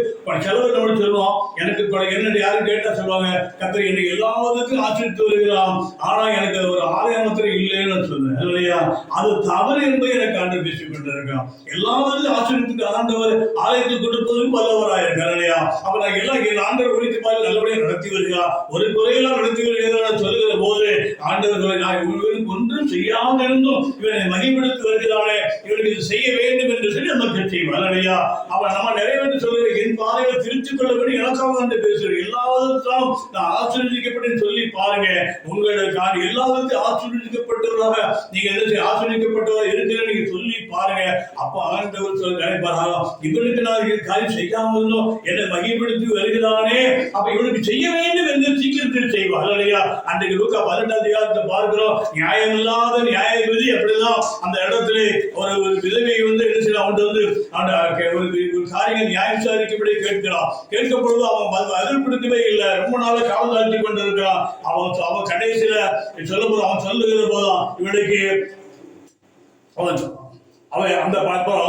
செலவு நம்ம சொல்லுவான். எனக்கு என்ன யாரும் கேட்டா சொல்லுவாங்க, கத்திரி எனக்கு எல்லாத்துக்கும் ஆசிரித்து வருகிறான், ஆனா எனக்கு ஒரு ஆலயத்தில் இல்லைன்னு சொல்றேன் இல்லையா? அது தவறு என்பதை எனக்கு ஆண்டு பேசிக் கொண்டிருக்கான். எல்லாத்துக்கும் ஆசிரியத்துக்கு ஆண்டவர் ஆலயத்துக்கு கொடுப்பதும் வல்லவராயிருக்கார் இல்லையா? அப்ப நான் எல்லாம் ஆண்டவர் குறித்து பார்த்து நல்லபடியாக நடத்தி வருகிறார், ஒரு குறையெல்லாம் நடத்தி வருகிறார் சொல்லுகிற போது ஆண்டவர்களை நான் இவர்களுக்கு ஒன்றும் செய்யாமல் இருந்தும் இவனை மகிழ்ப்படுத்தி வருகிறானே, இவனுக்கு இது செய்ய வேண்டும் என்று சொல்லி நம்ம செய்வான் இல்லையா? அவன் நம்ம நிறைவேற்றி சொல்கிற என் பாதைகளை திருத்திக் கொள்ள வேண்டும் எனக்காக வந்து பேசுகிறேன். எல்லாவற்றாலும் நான் ஆசீர்வதிக்கப்பட்டேன்னு சொல்லி பாருங்க. உங்களுக்கான எல்லாவற்றையும் ஆசீர்வதிக்கப்பட்டவர்களாக நீங்க என்ன செய்ய ஆசீர்வதிக்கப்பட்டவராக இருக்கிற நீங்க சொல்லி பாருங்க. அப்ப ஆண்டவர் நினைப்பாரா, இவனுக்கு நான் காரியம் செய்யாமல் இருந்தோம் என்னை மகிழ்ப்படுத்தி வருகிறானே, அப்ப இவனுக்கு செய்ய வேண்டும் என்று சீக்கிரத்தில் செய்வார் இல்லையா? அன்றைக்கு லூக்கா 18ஆம் அதிகாரத்தை பார்க்கிறோம். நியாயமில்லாத நியாயாதிபதி அப்படிதான் அந்த இடத்துல ஒரு விதவை வந்து என்ன செய்யலாம், அவன் வந்து ஒரு காரியம் நியாயம் விசாரிக்கப்படி கேட்கிறான். கேட்கப்பொழுது அவன் அதிர்ப்படுத்தவே இல்லை. ரொம்ப நாள காலம் தாழ்த்தி கொண்டிருக்கிறான். அவன் கடைசியில சொல்லும்போது அவன் சொல்லுகிற போதும் இவனுக்கு அவன் அந்த பார்ப்போம்.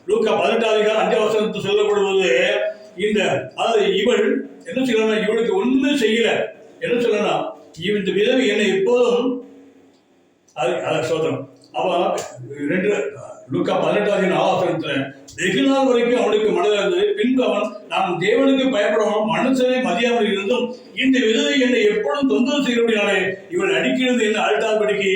லூக்கா 18ஆம் அதிகாரம் 5ஆம் வசனத்தை சொல்லப்படுவது இந்த அதாவது இவள் என்ன சொல்லணும், இவனுக்கு ஒண்ணும் செய்யல. என்ன சொல்லணும், இந்த விதவை என்னை எப்போதும் சொல்றோம். அவன் லூக்கா 18ஆம் அதிகாரம் 4ஆம் வசனத்துல வெகு நாள் வரைக்கும் அவனுக்கு மனதில் இருந்தது. பின்பு அவன் நான் தேவனுக்கு பயப்படவும் மனுஷனை மதியாமல் இருந்தும் இந்த விதவை என்னை எப்பொழுதும் தொந்தரவு செய்கிறபடினாலே இவன் அடிக்கிறது என்ன அழுத்தாதபடிக்கு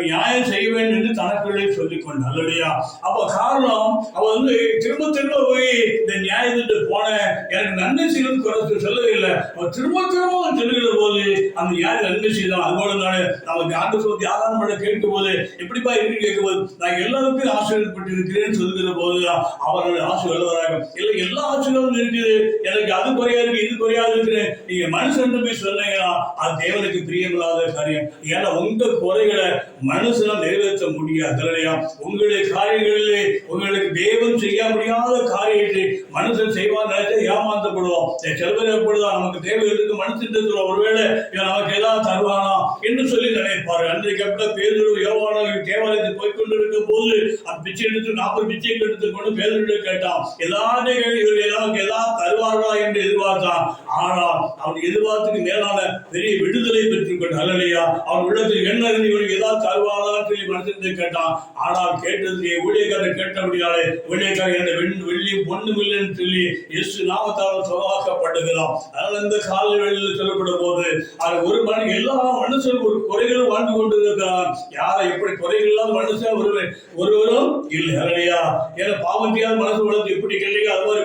நியாயம் செய்ய வேண்டும் என்று தனக்குள்ளே சொல்லிக் கொண்டான் இல்லையா? அப்ப காரணம் அவன் வந்து திரும்ப திரும்ப போய் இந்த நியாயத்துக்கு போன எனக்கு நன்மை செய்யறது குறைச்சு சொல்லவே இல்லை. அவன் திரும்ப திரும்ப சொல்லுகிற போது அந்த நியாயம் நன்மை செய்தான். அதுபோல தானே நமக்கு ஆண்டு சொல்லி ஆதாரம் பண்ண கேட்கும் போது எப்படிப்பா இருக்கு கேட்கும் போது நான் எல்லாருக்கும் ஆசீர்வதிப்பட்டு இருக்கிறேன்னு சொல்லுகிற போதுதான் அவர்கள் ஆசை உள்ளவராக இல்லை. எல்லா ஆசைகளும் இருக்குது, எனக்கு அது குறையா இருக்கு இது குறையாது இருக்கு. நீங்க மனுஷன் போய் சொன்னீங்கன்னா அது தேவனுக்கு பிரியமில்லாத காரியம். ஏன்னா உங்க குறைகளை மனுஷனால் நிறைவேற்ற முடியாது இல்லையா? உங்களுடைய காரியங்களிலே உங்களுக்கு தேவன் செய்ய முடியாத காரியத்தை மனுஷன் செய்வான் நினைச்சா ஏமாந்தப்படுவோம். சில பேர் எப்படிதான் நமக்கு தேவை இருக்கு மனுஷன் ஒருவேளை நமக்கு எல்லாம் தருவானா என்று சொல்லி நினைப்பாரு. அன்றைக்கு அப்படி பேதுரு யோவான தேவாலயத்தில் போய்கொண்டிருக்கும் போது அந்த பிச்சை எடுத்து 40 பிச்சை எடுத்துக்கொண்டு பேதுரு கேட்டான். எல்லாரும் நமக்கு எல்லாம் தருவார்களா என்று எதிர்பார்த்தான். ஆனால் அவன் எதிர்பார்த்துக்கு மேலான பெரிய விடுதலை பெற்றுக் கொண்டான் இல்லையா? அவன் உள்ளத்தில் என்ன இருந்து இவனுக்கு ஏதாவது தருவார்களான்னு சொல்லி மனுஷத்தை கேட்டான். ஆனால் கேட்டதுக்கு ஊழியக்காரர் கேட்டபடியாலே ஊழியக்காரர் என்ன வெள்ளி பொண்ணும் இல்லைன்னு சொல்லி இயேசு நாமத்தால் சுகமாக்கப்படுகிறான். அதனால இந்த கால வேளையில் சொல்லப்படும் போது அது ஒரு மணி எல்லா மனுஷனும் ஒரு குறைகளும் வாழ்ந்து கொண்டிருக்கிறான். யாரை எப்படி குறைகள் இல்லாத மனுஷன் ஒருவரும் இல்லை இல்லையா? ஏன்னா பாவத்தியால் மனசு வளர்த்து எப்படி கேள்வி அது மாதிரி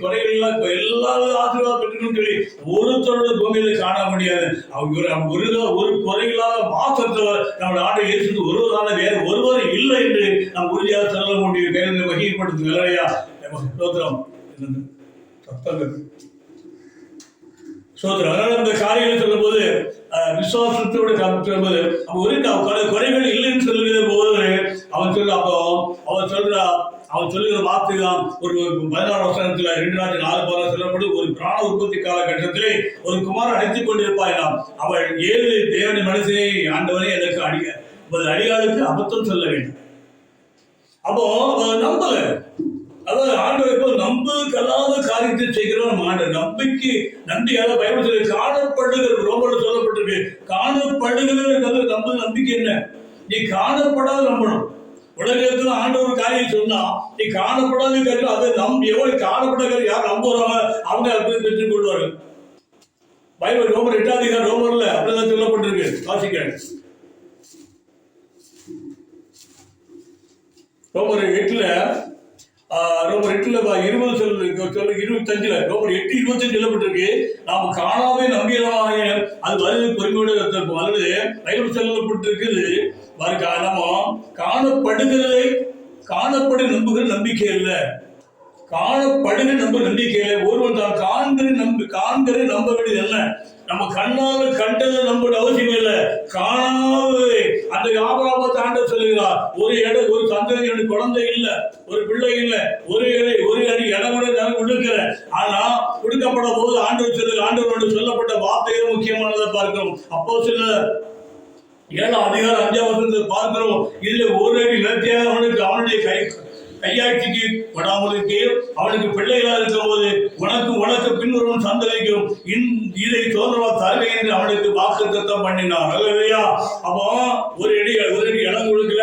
குறைகள் எல்லாம் எல்லாரும் ஆசீர்வாதம் பெற்றுக்கணும் சொல்லி ஒருத்தரோட பூமியில காண முடியாது. அவங்க ஒரு குறைகளாக மாற்றத்தவர் நம்ம ஆண்டை இயேசு ஒருவரான வேற ஒருவரும் இல்லை என்று நாம் உறுதியாக சொல்ல முடியும். வேறு வகைப்படுத்து இல்லையா? சோத்திரம் சோதரம். அதனால இந்த காரியங்கள் சொல்லும் போது விசுவாசத்தோடு சொல்லும்போது ஒரு குறைகள் இல்லைன்னு சொல்லுகிற போது அவன் சொல்லுகிற வார்த்தை தான் ஒரு 16 வசனத்துல 2:4 சொல்லப்படும். ஒரு பிராண உற்பத்தி காலகட்டத்திலே ஒரு குமாரன் அழைத்துக் கொண்டிருப்பாயாம். அவள் 7 தேவனை மனசை ஆண்டவரை எனக்கு அடியாளுக்கு அபத்தம் சொல்ல வேண்டும். அப்போ அவன் நம்பல. அதாவது ஆண்டவர் எப்போ நம்புக்கல்லாத காரியத்தை செய்கிறோம். நம்ம ஆண்டவர் நம்பிக்கையால பயன்படுத்த காணப்படுகிற ரோமர்ல சொல்லப்பட்டிருக்கு. காணப்படுகிற நம்பிக்கை என்ன? நீ காணப்படாத நம்பணும். உலகத்துல ஆண்டவர் காரியம் சொன்னா நீ காணப்படாத காரியம் அதை எவ்வளவு காணப்படாத யார் நம்புறாங்க அவங்க அப்படி பெற்றுக் கொள்வார்கள். பைபிள் ரோமர் 8ஆம் அதிகாரம் ரோமர்ல அப்படிதான் சொல்லப்பட்டிருக்கு. வாசிக்க ரோமர் 8ல 20 சொல்லு 25 ரோமர் 8:25 சொல்லப்பட்டிருக்கு. நாம் காணாமே நம்பியதாக அது வருது பொறுமையோடு இருக்கும். அல்லது பைபிள் சொல்லப்பட்டிருக்குது நம்ம காணப்படுகிறதை காணப்பட நம்புகிற நம்பிக்கை இல்லை. காணப்படுகிற நம்பிக்கை இல்லை. ஒருவன் தான் காண்கிற நம்ப வேண்டியது என்ன? நம்ம கண்ணால கண்டதை நம்ப அவசியம் இல்லை. காணாதே அந்த ஆபிரகாமை ஆண்டவர் சொல்லுகிறார். ஒரு சந்ததி எனக்கு குழந்தை இல்லை, ஒரு பிள்ளை இல்லை, ஒரு அடி இடம் கூட எனக்கு கொடுக்கல. ஆனா கொடுக்கப்பட போது ஆண்டவரோடு சொல்லப்பட்ட வார்த்தைகள் முக்கியமானதை பார்க்கிறோம். அப்போ சில 7ஆம் அதிகாரம் 5ஆம் வசனத்தை பார்க்கிறோம். இதுல ஒரு அடி நிலத்தையாக அவனுடைய கையாட்சிக்கு படாமல் இருக்கே, அவனுக்கு பிள்ளைகளா இருக்கும் போது உனக்கு பின்வரும் சந்ததிக்கும் இதை தோன்றவா தருவேன் என்று அவனுக்கு வாக்குத்தத்தம் பண்ணினார். அல்லையா? அப்போ ஒரு அடி இடம் கொடுக்கல,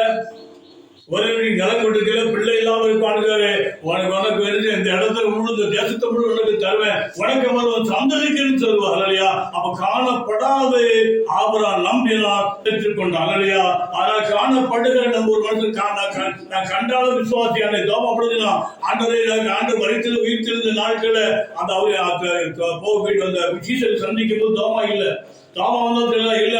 ஒரு நிலம் கொடுக்கல, பிள்ளை இல்லாம இருப்பானுங்க. உனக்கு உனக்கு இந்த இடத்துல முழு தேசத்தை முழு உனக்கு தருவேன், உனக்கு அவன் சந்ததிக்குன்னு சொல்லுவார் இல்லையா. அப்ப காணப்படாது ஆபிரகாம் நம்பினார், பெற்றுக்கொண்டார் இல்லையா. ஆனால் காணப்படுகிற நம்ம ஒரு மனுஷன் நான் கண்டாலும் விசுவாசியான தோம் அப்படிதான் ஆண்டு வரைத்தில் உயிர்த்திருந்த நாட்கள அந்த அவரு போயிட்டு வந்த சீசரை சந்திக்கும் போது தோமா இல்லை, தாமா வந்து இல்ல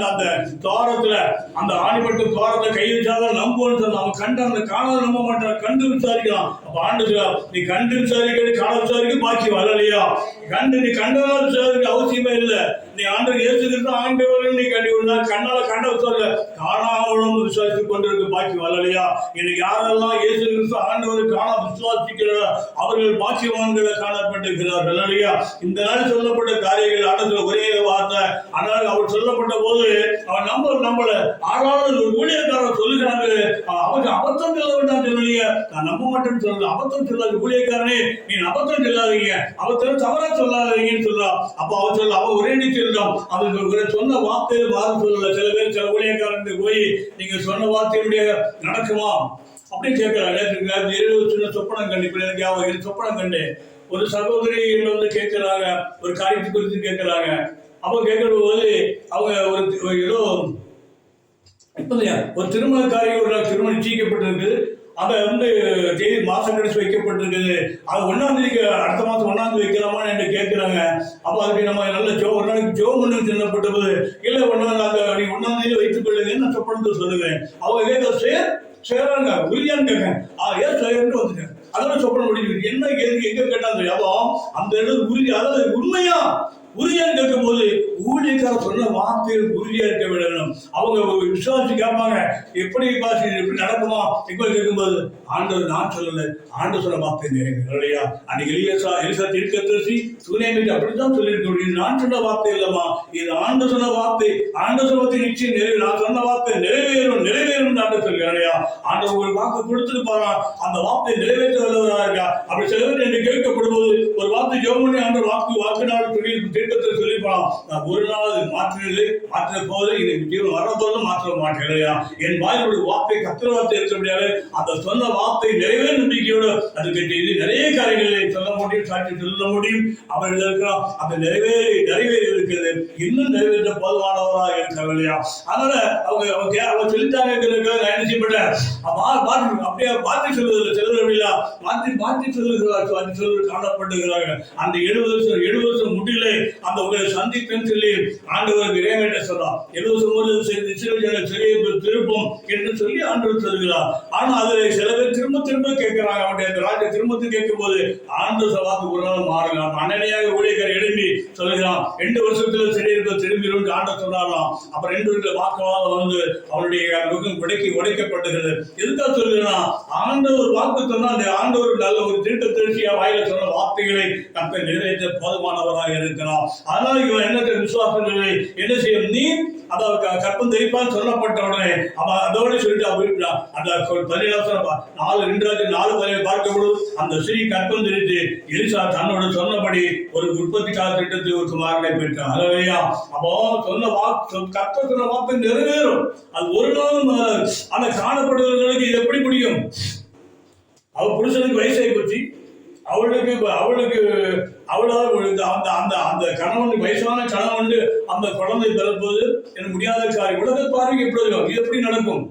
அந்த துவாரத்துல அந்த ஆணிப்பட்டு துவாரத்தை கை வச்சாதான் நம்புவோன்னு சொன்ன. அவன் கண்டு அந்த காணாத நம்ப மாட்டான், கண்டு விசாரிக்கலாம். அப்ப ஆண்டு நீ கண்டு விசாரிக்க காண விசாரிக்க பாக்கி வரலையா, கண்டு நீ கண்டதால் விசாரிக்க அவசியமே இல்லை. நீ ஆண்டு ஏசுகிட்டு ஆண்டவர்கள் நீ கண்டி கண்ணால கண்ட விசாரிக்க காணாமலும் விசுவாசித்துக் கொண்டிருக்க பாக்கி வரலையா. இன்னைக்கு யாரெல்லாம் இயேசு கிறிஸ்து ஆண்டவரை காண விசுவாசிக்கிறார் அவர்கள் பாக்கியவான்களை காணப்பட்டிருக்கிறார்கள் இல்லையா. இந்த நாள் சொல்லப்பட்ட காரியங்கள் ஆண்டத்துல ஒரே வார்த்தை. ஆனால் அவர் சொல்லப்பட்ட போது அவன் நம்மள ஆறாவது ஒரு ஊழியக்காரர் சொல்லுகிறாங்க, அவருக்கு அபத்தம் சொல்ல வேண்டாம் சொல்லலையே, நான் நம்ப மாட்டேன்னு சொல்ல அபத்தம் சொல்லாது ஊழியக்காரனே, நீ அபத்தம் சொல்லாதீங்க, அவத்தர தவறா சொல்லாதீங்கன்னு சொல்றா. அப்ப அவர் சொல்ல அவன் ஒரே சொல்றான், அவர் சொன்ன வார்த்தையில மாறு சொல்லல. சில பேர் சில ஊழியக்காரன் போய் நீங்க சொன்ன வார்த்தையுடைய நடக்குமா அப்படின்னு கேட்கிறாங்க. சின்ன சொப்பனம் கண்டு இப்ப எனக்கு சொப்பனம் கண்டு ஒரு சகோதரி வந்து கேட்கிறாங்க, ஒரு காரியத்தை குறித்து கேட்கிறாங்க. அப்ப கேட்கிற போது அவங்க ஒரு ஏதோ இப்ப ஒரு திருமண காரியம் ஒரு திருமணம் நிச்சயிக்கப்பட்டிருக்கு, அதை வந்து தேதி மாசம் கழிச்சு வைக்கப்பட்டிருக்குது, அது 1ஆம் தேதிக்கு அடுத்த மாசம் 1ஆம் தேதி வைக்கலாமான்னு என்று கேட்கிறாங்க. அப்ப அதுக்கு நம்ம நல்ல ஒரு நாளைக்கு ஜோ பண்ணு சொல்லப்பட்ட போது இல்ல 1ஆம் தேதி வைத்துக் கொள்ளுங்க நான் சொப்பனத்தை சொல்லுவேன். அவங்க கேட்க சேராங்க உறுதியான்னு கேட்கேன், ஏன் சேரன்னு வந்துட்டேன். அதெல்லாம் சொப்பனம் முடிஞ்சிருக்கு. என்ன எங்க கேட்டாங்க அப்போ அந்த இடம் உறுதி, அதாவது உண்மையா உறுதியான்னு கேட்கும் போது ஊழியக்காரர் சொன்ன வார்த்தையில் உறுதியா இருக்க வேண்டும். அவங்க விசுவாசி கேட்பாங்க, எப்படி எப்படி நடக்குமா இப்போ கேட்கும்போது ஆண்டவர் நான் சொல்லல, ஆண்டு சொன்ன வார்த்தை இல்லையா. அன்னைக்கு எலிசா தீர்க்கதரிசி சூனியமிட்டு அப்படித்தான் சொல்லியிருக்க, நான் சொன்ன வார்த்தை இல்லம்மா, இது ஆண்டு சொன்ன வார்த்தை, ஆண்டு சொன்ன வார்த்தை நிச்சயம் நிறைவேறும், நான் சொன்ன வார்த்தை நிறைவேறும் ஆண்டு சொல்கிறேன் இல்லையா. ஆண்டு ஒரு வாக்கு கொடுத்துட்டு பாரு, அந்த வார்த்தை நிறைவேற்ற வல்லவராக இருக்கா. அப்படி சில பேர் என்று கேட்கப்படும் போது ஒரு வார்த்தை ஜெபம் பண்ணி ஆண்டு வாக்கு நாள் சொல்லி சொல்லிப்பான், நான் ஒரு நாள் மாற்றினது மாற்ற போது ஜீவன் வரப்போதும் மாற்ற மாட்டேன் இல்லையா. என் வாயிலுடைய வார்த்தை கத்திர வார்த்தை இருக்க முடியாது, அந்த சொன்ன வார்த்தை நிறைவே நம்பிக்கையோடு அதுக்கு இது நிறைய காரியங்களை சொல்ல முடியும், சாட்சி சொல்ல முடியும். அவர்கள் இருக்கிறோம் அந்த நிறைவேறி இருக்கிறது, இன்னும் நிறைவேற்ற போதுமானவராக இருக்கிறார் இல்லையா. அதனால அவங்க சொல்லித்தாங்க என்ன செய்யப்பட்டேன் அப்படியே மாற்றி சொல்வதில்லை, சிலர் அப்படியா மாற்றி சொல்லுகிறார், சொல்வது காணப்பட்டுகிறார்கள். அந்த 70 வருஷம் முடியலை அந்த உங்களை சந்திப்பேன் சொல்லி ஆண்டவர் இறைவேண்ட சொல்றார். 70 திருப்பம் என்று சொல்லி ஆண்டவர் சொல்கிறார். ஆனா அதுல சில பேர் திரும்ப கேட்கிறாங்க, அவருடைய ராஜ்ய திரும்ப கேட்கும் போது ஆண்டு சவாத்து ஒரு நாள் மாறலாம். அண்ணனையாக ஊழியக்காரர் எழுப்பி சொல்லுகிறான், 2 வருஷத்துல சிறையிருக்க திரும்பிடும் ஆண்டவர் சொன்னாராம். அப்புறம் 2 வருஷத்துல வாக்குவாதம் வந்து அவருடைய உடைக்கப்படுகிறது. எதுக்காக சொல்லுகிறான், ஆண்டவர் வாக்கு சொன்னா அந்த ஆண்டவர் நல்ல ஒரு திருட்ட திருச்சியா வாயில சொன்ன வார்த்தைகளை கத்த நிறைவேற்ற போதுமானவராக இருக்கிறார். அதனால இவன் என்ன விசுவாசம் என்ன செய்யும், நீ அதாவது கற்பம் தெரிப்பான்னு சொல்லப்பட்ட உடனே அவன் அதோடு சொல்லிட்டு போயிட்டான். அந்த 4:2 பார்க்கப்படும் அந்த ஸ்ரீ கற்பம் தெரிவித்து எலிசா தன்னோட சொன்னபடி ஒரு உற்பத்திக்காக திட்டத்தை ஒரு குமாரனை பெற்றான். அதுவையா அப்போ சொன்ன வாக்கு கற்ப சொன்ன வாக்கு நிறைவேறும். அது ஒரு நாளும் அந்த காணப்படுவர்களுக்கு இது எப்படி முடியும்? அவ புருஷனுக்கு வயசாகி போச்சு, அவளால் அந்த கணவன் வயசான கணவன் அந்த குழந்தை பிறப்பது எனக்கு முடியாத காரியம். உலக பார்வைக்கு எப்படி எப்படி நடக்கும்?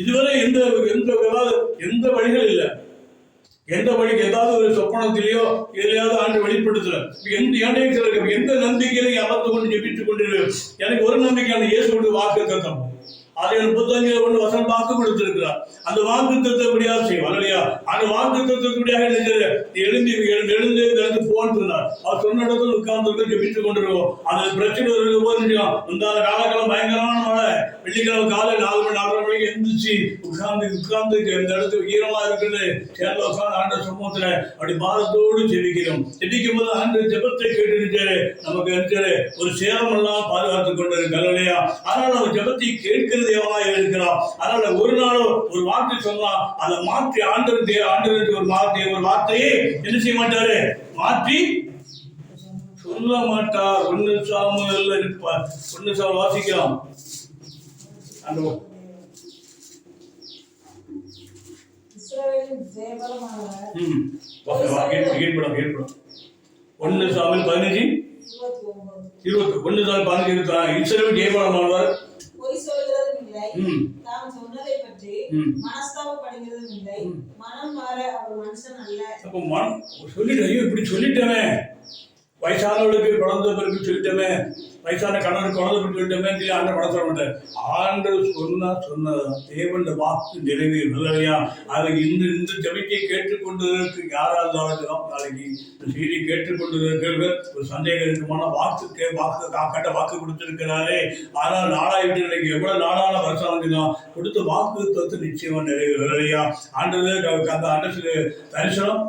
இதுவரை எந்த வழிகள் இல்லை, எந்த வழிக்கு ஏதாவது ஒரு சொப்பனத்திலேயோ எதையாவது ஆண்டு வெளிப்படுத்தல. எந்த நம்பிக்கையிலையும் அமர்ந்து கொண்டு ஜெபித்துக் கொண்டிருக்க எனக்கு ஒரு நம்பிக்கையான இயேசு வாக்கு தத்தம் அதை 35 வசனம் வாக்கு கொடுத்திருக்கிறார். அந்த வாக்கு தத்தபடியாக செய்வோம் இல்லையா. அந்த வாக்கு தத்தபடியாக எழுந்து போன் சொன்னார். அவர் சொன்ன இடத்துல உட்கார்ந்து ஜெபித்துக் கொண்டிருக்கோம். அந்த பிரச்சனை இருக்கும் போது இந்த காலக்காலம் பயங்கரமான மழை, வெள்ளிக்கிழமை காலை 4 மணி 4:30 மணிக்கு எழுந்துச்சு உட்கார்ந்து இந்த இடத்துல ஈரமா இருக்குது சேர்ந்து உட்கார்ந்து ஆண்ட சமூகத்துல அப்படி பாரத்தோடு ஜெபிக்கிறோம். ஜெபிக்கும் போது ஆண்டு ஜெபத்தை கேட்டு நமக்கு இருக்கிற ஒரு சேலம் எல்லாம் பாதுகாத்துக் கொண்டிருக்கிறோம் இல்லையா. அதனால நம்ம ஜெபத்தை கேட்கிறது இருக்கிறோம். அதனால ஒரு நாளும் ஒரு வார்த்தை சொன்னா அதை மாற்றி ஆண்டவருக்கு ஒரு வார்த்தையே என்ன செய்ய மாட்டாரு, மாற்றி சொல்ல மாட்டார். 1 சாமுவேல் இருப்பார். 1 சாமுவேல் வாசிக்கலாம். இஸ்ரவேலின் ஜெயபலமானவர். ஏற்படும் 1 சாமுவேல் 15:20 இஸ்ரவேல் ஜெயபலமானவர். பொய் சொல்கிறதும் இல்லை, தாம் சொன்னதை பற்றி மனஸ்தாபப்படுகிறதும் இல்லை, மனம் மாற அவர் மனுஷன் அல்ல. அப்போ சொல்லிட்டு ஐயோ இப்படி சொல்லிட்டவே, வயசானவர்களுக்கு குழந்தை பிறகு சொல்லிட்டவே, வயசான கணவனுக்கு குழந்தை பிறகு சொல்லிட்டமே ஆண்டு படம் சொல்ல மாட்டார். ஆண்டு சொன்ன தேவன் வாக்கு நிறைவேறும் இல்லையா? அதை இந்த ஜபிக்கை கேட்டுக்கொண்டு யாரா இருந்தாலும் நாளைக்கு இந்த செய்தி கேட்டுக்கொண்டு இருக்கிற ஒரு சந்தேகம் இருக்குமான வாக்கு கொடுத்திருக்கிறாரே, ஆனால் நாளாயிட்டு இன்னைக்கு எவ்வளவு நாளான வருஷம் தான் கொடுத்த வாக்கு நிச்சயமா நிறைவேறும் இல்லையா? ஆண்டு அந்த அரசு தரிசனம்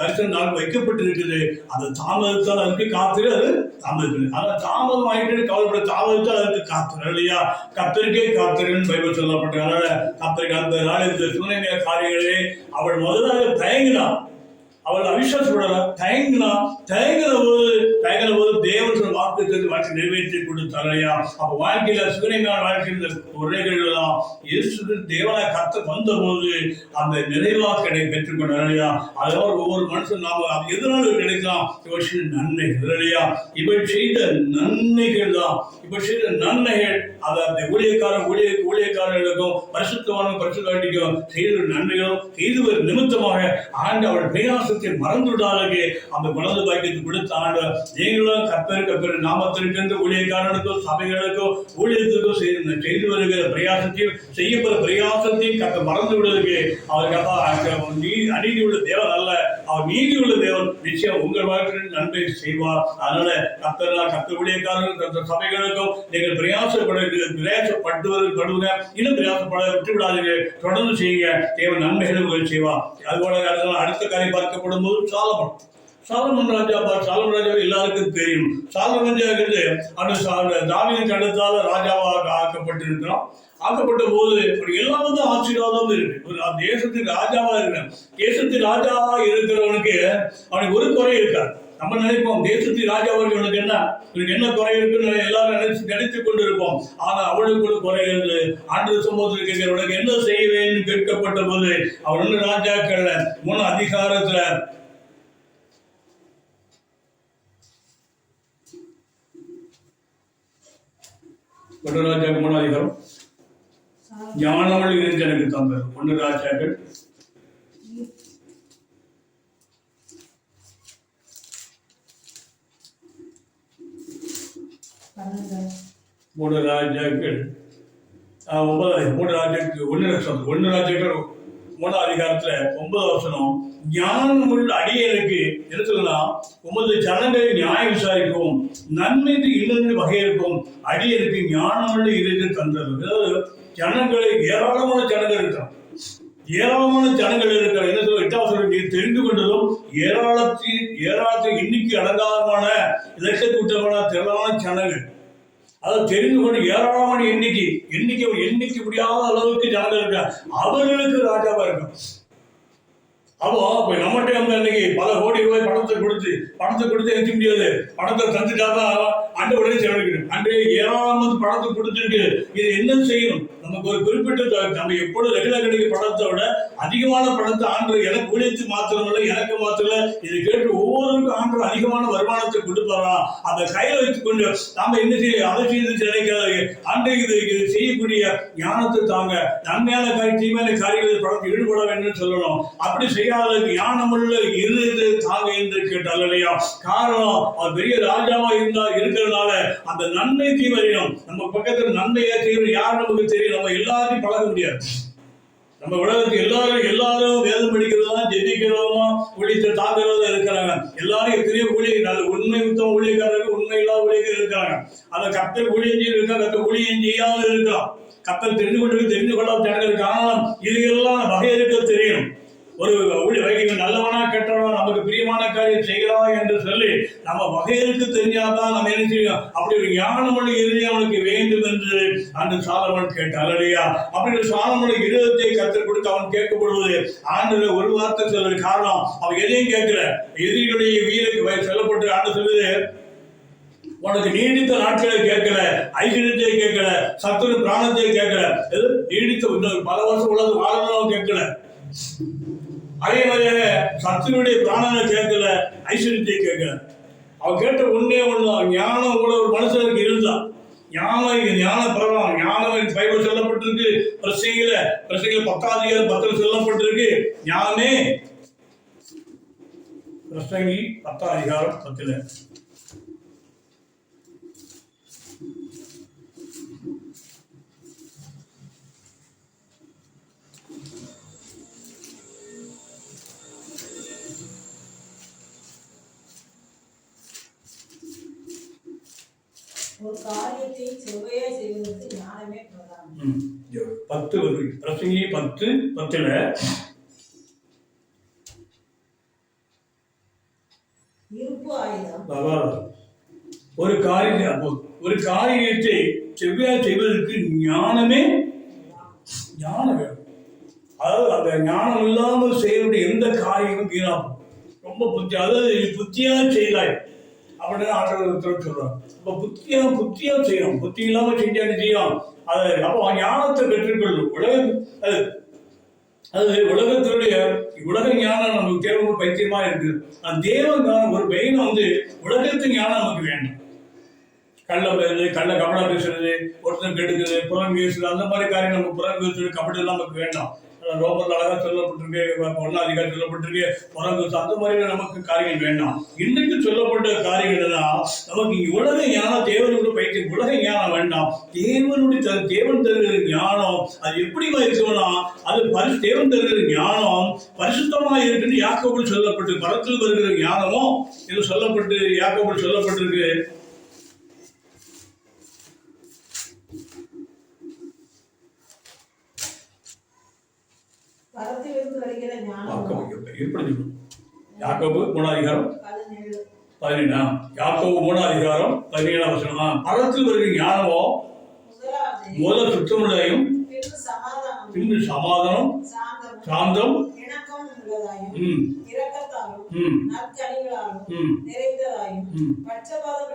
தரிசனம் நாள் வைக்கப்பட்டு இருக்குது. அது தாமதத்தால் அதுக்கு காத்திரு, அது தாமதம். ஆனால் தாமதம் ஆயிட்டு கவலைப்பட, தாமதத்தால் அதுக்கு காத்திரு இல்லையா? கத்தருக்கே காத்திருன்னு பைபிள் சொல்லப்பட்ட. அதனால கத்தருக்கு அந்த நாள் இந்த சூழ்நிலை காரியங்களே அவள் முதலாக தயங்கினான். அவள் அவிசுவாசப்படல, தயங்கின போது தேவன் சொன்ன வாக்கு நிறைவேற்றி கொடுத்தாரையா. அப்ப வாழ்க்கையில சுகனையான வாழ்க்கையில் குறைகள் எல்லாம் இயேசு தேவனாக கத்த வந்த போது அந்த நிறைவாக்கடை பெற்றுக்கொண்டாரையா. அதோடு ஒவ்வொரு மனுஷன் நாம அது எதனால கிடைக்கலாம்? இவள் செய்த நன்மைகள் இல்லையா? இவள் செய்த நன்மைகள் தான், இவள் செய்த நன்மைகள் அது அந்த ஊழியக்காரர்களுக்கும் பரிசுத்தவானுக்கும் செய்த நன்மைகளும் செய்து நிமித்தமாக ஆண்டு அவள் பிரயாச மறந்துவிடாதே அந்த குழந்தை பாக்கியத்தை கொடுத்த ஆண்டு நீங்களும் கப்பெரு நாமத்திற்கென்று ஊழியக்காரனுக்கும் சபைகளுக்கும் ஊழியத்துக்கும் செய்து வருகிற பிரயாசத்தையும் செய்யப்படுற பிரயாசத்தையும் மறந்து விடுவதற்கு அவர் அநீதி உள்ள தேவன் அல்ல, அவர் நீதி உள்ள தேவன். நிச்சயம் உங்கள் வாழ்க்கையில் நன்மை செய்வார். அதனால கத்த ஊழியக்காரர்கள் சபைகளுக்கும் நீங்கள் பிரயாசப்படுவங்க, இன்னும் பிரயாசப்பட விட்டு விடாதீங்க, தொடர்ந்து செய்யுங்க. தேவன் நன்மைகளை உங்களுக்கு செய்வார். அதுபோல அடுத்த காரியம் பார்க்கப்படும் போது சாலமன் ராஜாவை எல்லாருக்கும் தெரியும். சாலமன் ராஜா தாவீதுக்கு அடுத்தால ராஜாவாக ஆக்கப்பட்டிருக்கிறான். ஆக்கப்பட்ட போது எல்லாம் ஆசீர்வாதம் இருக்கு. தேசத்துக்கு ராஜாவா இருக்கிறான். தேசத்துக்கு ராஜாவா இருக்கிறவனுக்கு அவனுக்கு ஒரு குறை இருக்காது. நம்ம நினைப்போம் தேசத்தின் ராஜாவுக்கு இவனுக்கு என்ன குறை இருக்குன்னு எல்லாரும் நினைத்துக் கொண்டு இருப்போம். ஆனா அவனுக்கு ஒரு குறை இருந்து ஆண்டு சமூகத்தில் கேட்கிறவனுக்கு என்ன செய்வேன்னு கேட்கப்பட்ட போது அவன் ஒண்ணு ராஜாக்கள் 3 அதிகாரத்துல 1 ராஜாக்கள் 3 அதிகாரம் ஞானவழி இருந்து எனக்கு தந்தார். 1 ராஜாக்கள் 3 ராஜாக்கள் 3 அதிகாரத்துல 9 வசனம். ஞானமுள்ள அடியனுக்கு என்ன சொல்லலாம்? 9 ஜனங்களை நியாயம் விசாரிக்கவும் நன்மைக்கு இன்னொரு வகை இருக்கும் அடியனுக்கு ஞானமுள்ள இருக்கு தந்தது. அதாவது ஜனங்களை ஏராளமான ஜனங்கள் இருக்கான், ஏராளமான ஜனங்கள் இருக்கிற என்ன சொல்ல 8வது வசனம் தெரிந்து கொண்டதும் ஏராளத்தின் இன்னைக்கு அடங்காதமான இலட்சக்கூட்டமான திரளான ஜனங்கள், அதை தெரிந்து கொண்டு ஏராளமான எண்ணிக்கை முடியாத அளவுக்கு ஜனங்கள் இருக்க அவர்களுக்கு ராஜாவா இருக்கும். அப்போ நம்மகிட்ட வந்து அன்னைக்கு பல கோடி ரூபாய் பணத்தை கொடுத்து எடுக்க முடியாது. பணத்தை தந்துட்டாதான் அண்டை உடனே செலவழிக்கணும். அன்றைய ஏராளமான பணத்தை கொடுத்துருக்கு. இது என்ன செய்யணும்? நமக்கு ஒரு குறிப்பிட்ட நம்ம எப்பொழுது ரெகுலர் கிடைக்க பணத்தை விட அதிகமான பணத்தை ஆண்டு எனக்கு ஊழியத்து மாத்திரமில்லை, எனக்கு மாத்திரமில்ல, இது கேட்டு ஒவ்வொருவருக்கும் ஆண்டு அதிகமான வருமானத்தை கொடுப்பாரா அந்த கையில வைத்துக்கொண்டு நாம என்ன செய்ய அதை செய்து நினைக்காது. அன்றைக்கு இது செய்யக்கூடிய ஞானத்தை தாங்க, நன்மையான தீமையான காரியங்களில் பணத்தை ஈடுபட வேண்டும் சொல்லணும். அப்படி செய்யாத ஞானமுள்ள இருந்து தாங்க என்று கேட்டால் இல்லையா? காரணம் அவர் பெரிய ராஜாவா இருக்கிறதுனால அந்த நன்மை தீமையும் நம்ம பக்கத்தில் நன்மையா தீவிரம் யார் நமக்கு தெரியும்? நம்ம எல்லாரையும் பழக முடியாது. நம்ம உலகத்துக்கு எல்லாரும் வேதம் படிக்கிறதா, ஜெபிக்கிறவங்க, ஊழியத்தை தாக்குறதா இருக்கிறாங்க. எல்லாரும் எத்தனையோ ஊழியர் உண்மை உத்தம ஊழியக்காரர்கள், உண்மை இல்லாத ஊழியர்கள் இருக்கிறாங்க. அந்த கத்தர் ஊழியம் இருக்கா, கத்த ஊழியம் செய்யாத இருக்கா, கத்தர் தெரிந்து கொள்ளாத ஜனங்கள் இருக்கு. ஆனால் இது எல்லாம் வகை இருக்க தெரியும். ஒரு நல்லவனா கெட்டவனா நமக்கு பிரியமான காரியம் செய்கிறா என்று சொல்லி நம்ம வகையிற்கு தெரிஞ்சாதான் நம்ம என்ன செய்யணும். அப்படி ஒரு ஞானமொழி இறுதி அவனுக்கு வேண்டும் என்று அந்த சாலமன் கேட்டார் இல்லையா? அப்படி ஒரு சாலமொழி இருதயத்தை கற்றுக் கொடுத்து அவன் கேட்கப்படுவது ஆண்டு ஒரு வார்த்தை சொல்வது. காரணம் அவன் எதையும் கேட்கல. எதிரிகளுடைய வீருக்கு சொல்லப்பட்டு ஆண்டு சொல்லுது, உனக்கு நீடித்த நாட்களை கேட்கல, ஐஸ்வர்யத்தை கேட்கல, சத்துரு பிராணத்தை கேட்கல, நீடித்த பல வருஷம் உலக வாழணும் கேட்கல, அதே மாதிரியாக சத்துருடைய பிராணனை கேட்கல, ஐஸ்வர்யத்தை கேட்கல. அவன் கேட்ட ஒண்ணே ஒண்ணுதான், ஞானம் கூட ஒரு மனுஷனுக்கு இருந்தா. ஞான பிரபலம், ஞானம் பைபிள் சொல்லப்பட்டிருக்கு. பிரசங்கில 10 சொல்லப்பட்டிருக்கு. ஞானமே பிரசங்கி 10:10. ஒரு காரியத்தை செவ்வையாய் செய்வதற்கு ஞானமே பிரதானம். 10 வருது. பிரசங்கி 10:10. இருப்பு ஆயுதம். ஒரு காரியத்தை செவ்வையாய் செய்வதற்கு ஞானம் வேணும். அதாவது அந்த ஞானம் இல்லாமல் செய்யக்கூடிய எந்த காரியமும் வீணாகும். ரொம்ப புத்தியா செய்யலாய் அப்படின்னு ஆண்டவர் சொல்றாங்க. அப்ப புத்தியா செய்யணும். புத்தி இல்லாம செய்யும். அப்போ ஞானத்தை பெற்றுக்கொள்ளும். உலகத்தினுடைய உலக ஞானம் நமக்கு தேவை பைத்தியமா இருக்கு. தேவன் ஞானம் ஒரு மெயின் உலகத்து ஞானம் நமக்கு வேண்டாம். கள்ள கபடா பேசுறது, ஒருத்தர் கெடுக்குது, புறம் பேசுறது, அந்த மாதிரி காரியம் நமக்கு புறம் பேசுறது, கபடி எல்லாம் நமக்கு வேண்டாம். ரோமர் அழகா சொல்லப்பட்டிருக்கு, 1 அதிகாரம் சொல்லப்பட்டிருக்கு, புறம் பேசு, அந்த மாதிரி நமக்கு காரியங்கள் வேண்டாம். இன்றைக்கு சொல்லப்பட்ட காரியங்கள் எல்லாம் நமக்கு உலக ஞானம் தேவனுடைய பயிற்சி. உலக ஞானம் வேண்டாம். தேவன் தருகிற ஞானம் அது எப்படிமா இருக்கும்னா, அது தேவன் தருகிற ஞானம் பரிசுத்தமா இருக்குன்னு யாக்கோபில் சொல்லப்பட்டு, பரத்தில் வருகிற ஞானமும் இது சொல்லப்பட்டு யாக்கோபில் சொல்லப்பட்டிருக்கு. யாக்கோபு 3:17. பரத்தில் வருகிற ஞானமோ முதல் சுத்தமுடையும், பின்பு சமாதானம், சாந்தம், முக்கியம். பட்சபாதம்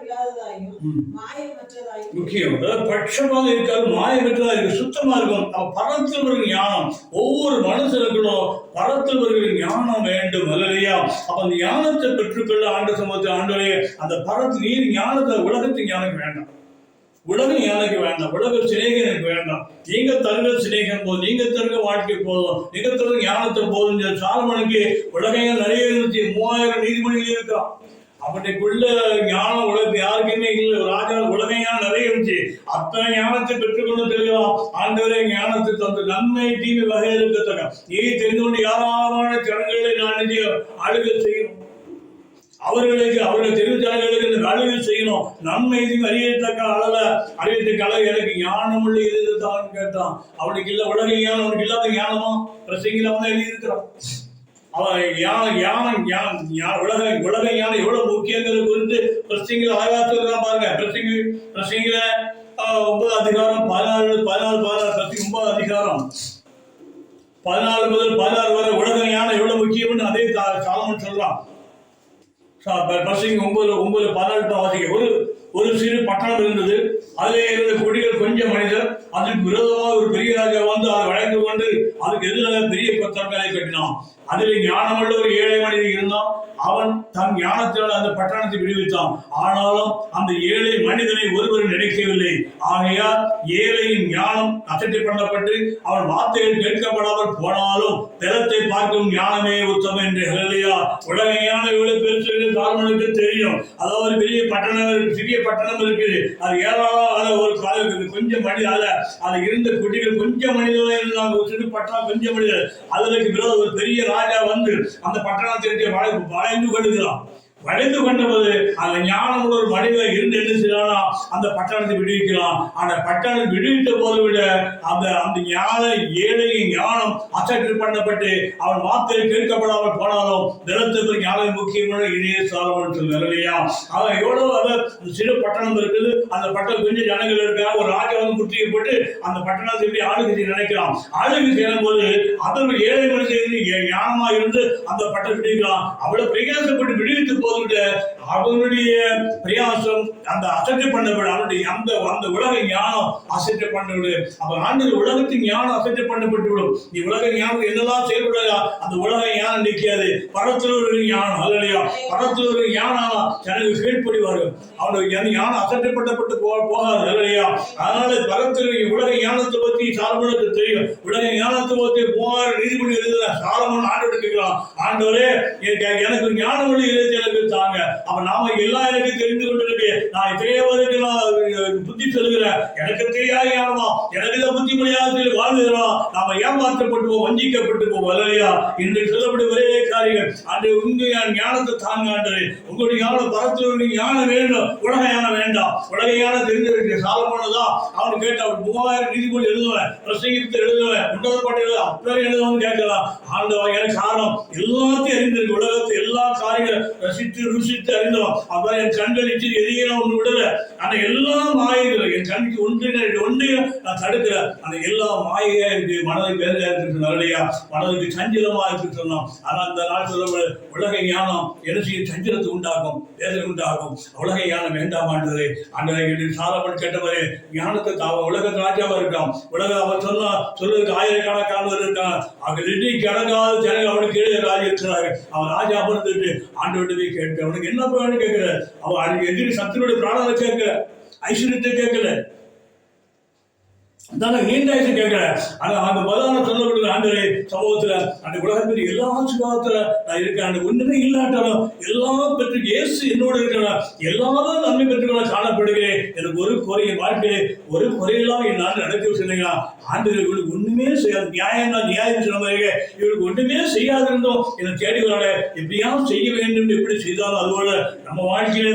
இருக்காது, மாயமற்றதா இருக்கு, சுத்தமா இருக்கும். பரத்தில் வருகிற ஞானம் ஒவ்வொரு மனுஷனுக்கும் பரத்தில் வருகிற ஞானம் வேண்டும். அல்லையா? அப்ப அந்த ஞானத்தை பெற்றுக்கொள்ள ஆண்டவரே, அந்த பரத்தில் நீர் ஞானத்தை, உலகத்தின் ஞானம் வேண்டாம், உலக ஞானக்கு வேண்டாம், உலக சிநேகம் எனக்கு வேண்டாம். நீங்க தருக சிநேகம் போதும், நீங்க தருக வாழ்க்கை போதும், நீங்க தருக ஞானத்தை போதும். சாலமனுக்கு உலகம் நிறைய இருந்துச்சு, 3000 நீதிமொழிகள் இருக்கான். அப்படிக்குள்ள ஞானம் உலகத்து யாருக்குமே இல்லை. ராஜா உலக ஞானம் நிறைய இருந்துச்சு. அத்தனை ஞானத்தை பெற்றுக்கொண்டு தெரியும். ஆண்டவரே, ஞானத்தை தந்து நன்மை தீமை வகை இருக்கத்தக்க நீ தெரிந்து கொண்டு யாரான ஜனங்களை நான் அழுக செய்யணும். அவர்கள் தெரிவித்தார்களுக்கு இந்த அழுகை செய்யணும். நன்மை அறியத்தக்க அளவு எனக்கு ஞானம் உள்ள இதுதான் கேட்டான். அவனுக்கு இல்ல உலக ஞானம், அவனுக்கு இல்லாத ஞானமா? பிரசங்கில எழுதியிருக்கிறான். உலக ஞானம் எவ்வளவு முக்கியங்கிறது குறித்து பிரசங்கில அழகா சொல்றான் பாருங்க. பிரசங்கில 9 அதிகாரம் 14 பிரசங்கி 9 அதிகாரம் 14 முதல் 16 வரை உலக ஞானம் எவ்வளவு முக்கியம்னு அதே சாலமன் சொல்றான். பிரசங்கி 9:14 வாசிக்க. ஒரு சிறு பட்டணம் இருந்தது. அதிலே இருந்த குடிகள் கொஞ்சம் மனிதர். அதுக்கு விரோதமாக ஒரு பெரிய ராஜா வந்து அதை வளைந்து கொண்டு அதுக்கு எதிராக பெரிய கொத்தரங்களை கட்டினான். அதில் ஞானமுள்ள ஒரு ஏழை மனிதன் இருந்தான். அவன் தன் ஞானத்தினால் அந்த பட்டணத்தை விடுவித்தான். ஆனாலும் அந்த ஏழை மனிதனை ஒருவர் நினைக்கவில்லை. ஆகையால் ஏழையின் ஞானம் அசட்டை பண்ணப்பட்டு அவன் வார்த்தைகள் கேட்கப்படாமல் போனாலும் திறத்தை பார்க்கும் ஞானமே உத்தமம் என்று. உலக ஞானம் எவ்வளவு பெருசு சாலமனுக்கு தெரியும். அதாவது பெரிய பட்டணம், சிறிய பட்டணம் இருக்குது. அது ஏராளம் ஒரு காலம் கொஞ்சம் மனித அது இருந்த குட்டிகள் கொஞ்சம் மனிதர்கள் இருந்தாங்க. ஒரு சிறு பட்டணம் கொஞ்சம் மனிதர். அதற்கு விரோத ஒரு பெரிய ராஜா வந்து அந்த பட்டணத்திற்கு வளைந்து கொள்கிறான். வளைந்து கொண்டபோது அந்த ஞானம் உள்ள ஒரு மனிதன் இருந்து என்ன செய்யறானா, அந்த பட்டணத்தை விடுவிக்கிறான். அந்த பட்டணத்தை விடுவித்த போது விட அந்த ஞான ஏழையின் ஞானம் அசட்டு பண்ணப்பட்டு அவன் வார்த்தை கேட்கப்படாமல் போனாலும் தினத்துக்கு ஞானம் முக்கியமான இணைய சாலமன் சொல்லுயா. அவன் எவ்வளவு சிறு பட்டணம் இருக்குது. அந்த பட்டணம் கொஞ்சம் ஜனங்கள் இருக்கிறாங்க. ஒரு ராஜா வந்து முற்றுகைப்பட்டு அந்த பட்டணத்தை எப்படி ஆளுகை நினைக்கிறான். ஆளுகை செய்யும் போது அதற்கு ஏழை மனிதன் ஞானமா இருந்து அந்த பட்டணத்தை விடுவிக்கிறான். அவ்வளவு பிரயாசப்பட்டு விடுவித்து போது அவனுடைய பிரயாசம் அந்த அசட்டை பண்ணப்படும், அவனுடைய அந்த அந்த உலக ஞானம் அசட்டை பண்ணப்படும். அப்ப ஆண்டவர் உலகத்தின் ஞானம் அசட்டை பண்ணப்பட்டு விடும். நீ உலக ஞானம் என்னெல்லாம் செயல்படுறா அந்த உலக ஞானம் நிற்காது. பரத்துல ஒரு ஞானம் அல்லையா, பரத்துல ஒரு ஞானம் எனக்கு கீழ்ப்படிவாரு. அவனுடைய ஞானம் அசட்டை பண்ணப்பட்டு போகாது அல்லையா. அதனால பரத்துல உலக ஞானத்தை பத்தி சாலமோனுக்கு தெரியும். உலக ஞானத்தை பத்தி 3000 நீதிபதி எழுதுற சாலமோன் ஆண்டவருக்கு கேட்கலாம், ஆண்டவரே எனக்கு ஞானம் எனக்கு தாங்க. அப்ப நாம எல்லாம் எனக்கு தெரிந்து கொண்டிருக்கு, நான் இத்தனையவருக்கு நான் புத்தி சொல்லுகிறேன், எனக்கு தெரியாத ஞானமா எனக்கு தான் புத்தி மொழியாக வாழ்கிறோம். நாம ஏமாற்றப்பட்டு போவோம், வஞ்சிக்கப்பட்டு போவோம் அல்லையா. இன்று சொல்லப்படும் ஒரே காரியம், அன்று உங்க ஞானத்தை தாங்க ஆண்டவரே. உங்களுடைய ஞானம் பரத்துல ஞானம் வேண்டும், உலக ஞானம் வேண்டாம். உலக ஞானம் தெரிஞ்சிருக்கு. சாலமோனதான் அவனு கேட்ட 3000 நீதிபதி எழுதுவேன், பிரசங்கித்து எழுதுவேன், உன்னதப்பாட்டு அப்பவே எழுதுவான்னு கேட்கலாம். ஆண்டவன் எனக்கு காரணம் எல்லாத்தையும் அறிந்திருக்கு. உலகத்தை எல்லா காரியங்களும் ரசித்து ருசித்து அறிந்தோம். அப்ப என் கண்களிச்சு எதையும் நான் ஒன்று விடல. ஆனா எல்லா மாயைகளும் என் கண்ணுக்கு ஒன்றையும் நான் தடுக்கிறேன். அந்த எல்லா மாயையா இருக்கு, மனதுக்கு வேலையா இருக்கு நல்லையா, மனதுக்கு சஞ்சலமா இருக்கு சொன்னோம். ஆனா அந்த நாள் சொல்ல உலக ஞானம் என்ன செய்ய சஞ்சலத்தை உண்டாக்கும், வேதனை உண்டாகும். உலக ஞானம் வேண்டாமான்றது அந்த சாலமோன் கேட்டவரே ஞானத்தை உலகத்து ராஜாவா இருக்கான். உலக அவன் சொல்றதுக்கு ஆயிரக்கணக்கானவர் இருக்கான். அவங்க கடங்காத ஜனங்கள் அவனுக்கு கீழே ராஜா இருக்கிறாங்க. அவன் ராஜா அமர்ந்துட்டு ஆண்டவர்கிட்ட போய் கேட்க, அவனுக்கு என்ன வேணும்னு கேட்கிற. அவன் அதுக்கு எதிரி சத்துருடைய பிராணத்தை கேட்கல, ஐஸ்வர்யத்தை கேட்கல, நீண்ட ஆயுசு கேட்கல. அந்த பதான சொல்லப்படுற ஆண்டவரே சமூகத்துல அந்த உலகத்தில் எல்லா சுகாதாரத்துல நான் இருக்கேன். அந்த ஒண்ணுமே இல்லாட்டாலும் எல்லாம் பெற்று இயேசு என்னோட இருக்கிறான், எல்லாரும் நன்மை பெற்றுக்கொள்ள காணப்படுகிறேன். எனக்கு ஒரு குறைய வாழ்க்கையை ஒரு குறையெல்லாம் என் நாடு நடத்தி சொன்னீங்க. ஆண்டவர் இவளுக்கு ஒண்ணுமே செய்யாது, நியாயம் சொன்ன மாதிரி இவளுக்கு ஒண்ணுமே செய்யாது இருந்தோம் என்னை தேடி வராட, எப்படியாவது செய்ய வேண்டும். எப்படி செய்தாலும் அதுபோல நம்ம வாழ்க்கையில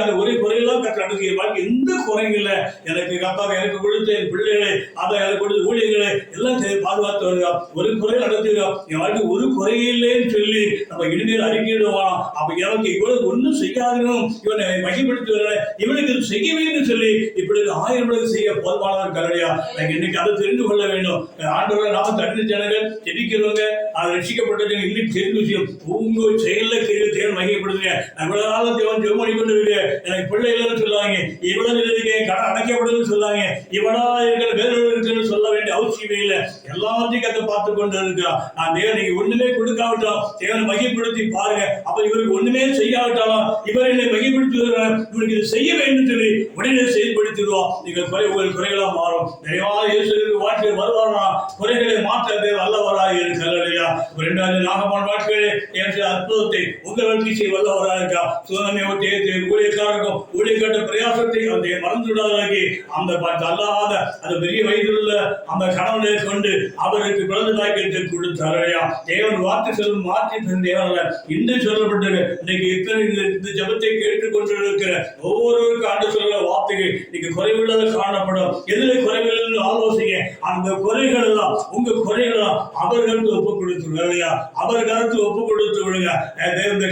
அந்த ஒரு குறையெல்லாம் நடத்தி வாழ்க்கை எந்த குறையும் இல்லை. எனக்கு கத்தாக எனக்கு கொடுத்த என் பிள்ளை அதை கொடுத்து ஊழியர்களை எல்லாம் பாதுகாத்து வருகிறோம். ஒரு குறை நடத்துகிறோம். என் வாழ்க்கை ஒரு குறையில்லைன்னு சொல்லி நம்ம இனிமேல் அறிக்கையிடுவோம். அப்ப எனக்கு இவ்வளவு ஒன்றும் செய்யாதனும் இவனை மகிழ்ப்படுத்தி வர இவனுக்கு செய்ய வேண்டும் சொல்லி இப்படி 1000 மடங்கு செய்ய போதுமானவர் கரடியா. இன்னைக்கு அதை தெரிந்து கொள்ள வேண்டும். ஆண்டவரை நாம தடுத்து ஜனங்கள் ஜெபிக்கிறவங்க அதை ரசிக்கப்பட்டது இன்னைக்கு தெரிந்த விஷயம். உங்க செயல தேவன் மகிழ்ப்படுத்துங்க. இவ்வளவு நாளும் தேவன் ஜெபம் பண்ணி கொண்டு இருக்கு. எனக்கு பிள்ளை இல்லைன்னு சொல்லுவாங்க, இவ்வளவு இருக்கேன் கடன் அடைக்கப்படுதுன்னு சொல்லுவாங்க, இவனா இருக்கிற சொல்ல வேண்டிய அவசியமே இல்லை. எல்லாத்தையும் கதை பார்த்து கொண்டு இருக்கிறான். நான் தேவன் நீங்க ஒண்ணுமே கொடுக்காவிட்டாலும் தேவனை மகிழ்ப்படுத்தி பாருங்க. அப்ப இவருக்கு ஒண்ணுமே செய்யாவிட்டாலும் இவர் என்னை மகிழ்ப்படுத்தி இவருக்கு இது செய்ய வேண்டும் சொல்லி உடனே செயல்படுத்திடுவோம். நீங்கள் உங்கள் குறைகளா மாறும். நிறைவாக இயேசுவின் வாழ்க்கையில் வருவாரா குறைகளை மாற்ற வல்லவராக இருக்கிறா. 2வது நாகமான வாழ்க்கையிலே அற்புதத்தை உங்கள் வாழ்க்கை செய்ய வல்லவராக இருக்கா. சுதந்திர ஊழியக்காரருக்கும் ஊழியக்காட்ட பிரயாசத்தை அந்த மறந்து விடாதே அந்த அல்லாத அந்த பெரிய வயதிலுள்ள அந்த கணவனை கொண்டு அவருக்கு குழந்தை பாக்கியத்தை கொடுத்தாரையா. தேவன் வார்த்தை சொல்லும் மாற்றி தேவன் இன்று சொல்லப்பட்டது. இன்னைக்கு இந்த ஜபத்தை கேட்டுக்கொண்டிருக்கிற ஒவ்வொருவருக்கும் ஆண்டு சொல்ற வார்த்தைகள் இன்னைக்கு குறைவுள்ளது காணப்படும். எதிலே குறைவில்லை ஆலோசிங்க. அந்த குறைகள் எல்லாம் உங்க குறைகள் எல்லாம் அவர்களுக்கு ஒப்பு கொடுத்து இல்லையா, அவர் கருத்து ஒப்பு கொடுத்து விடுங்க. 2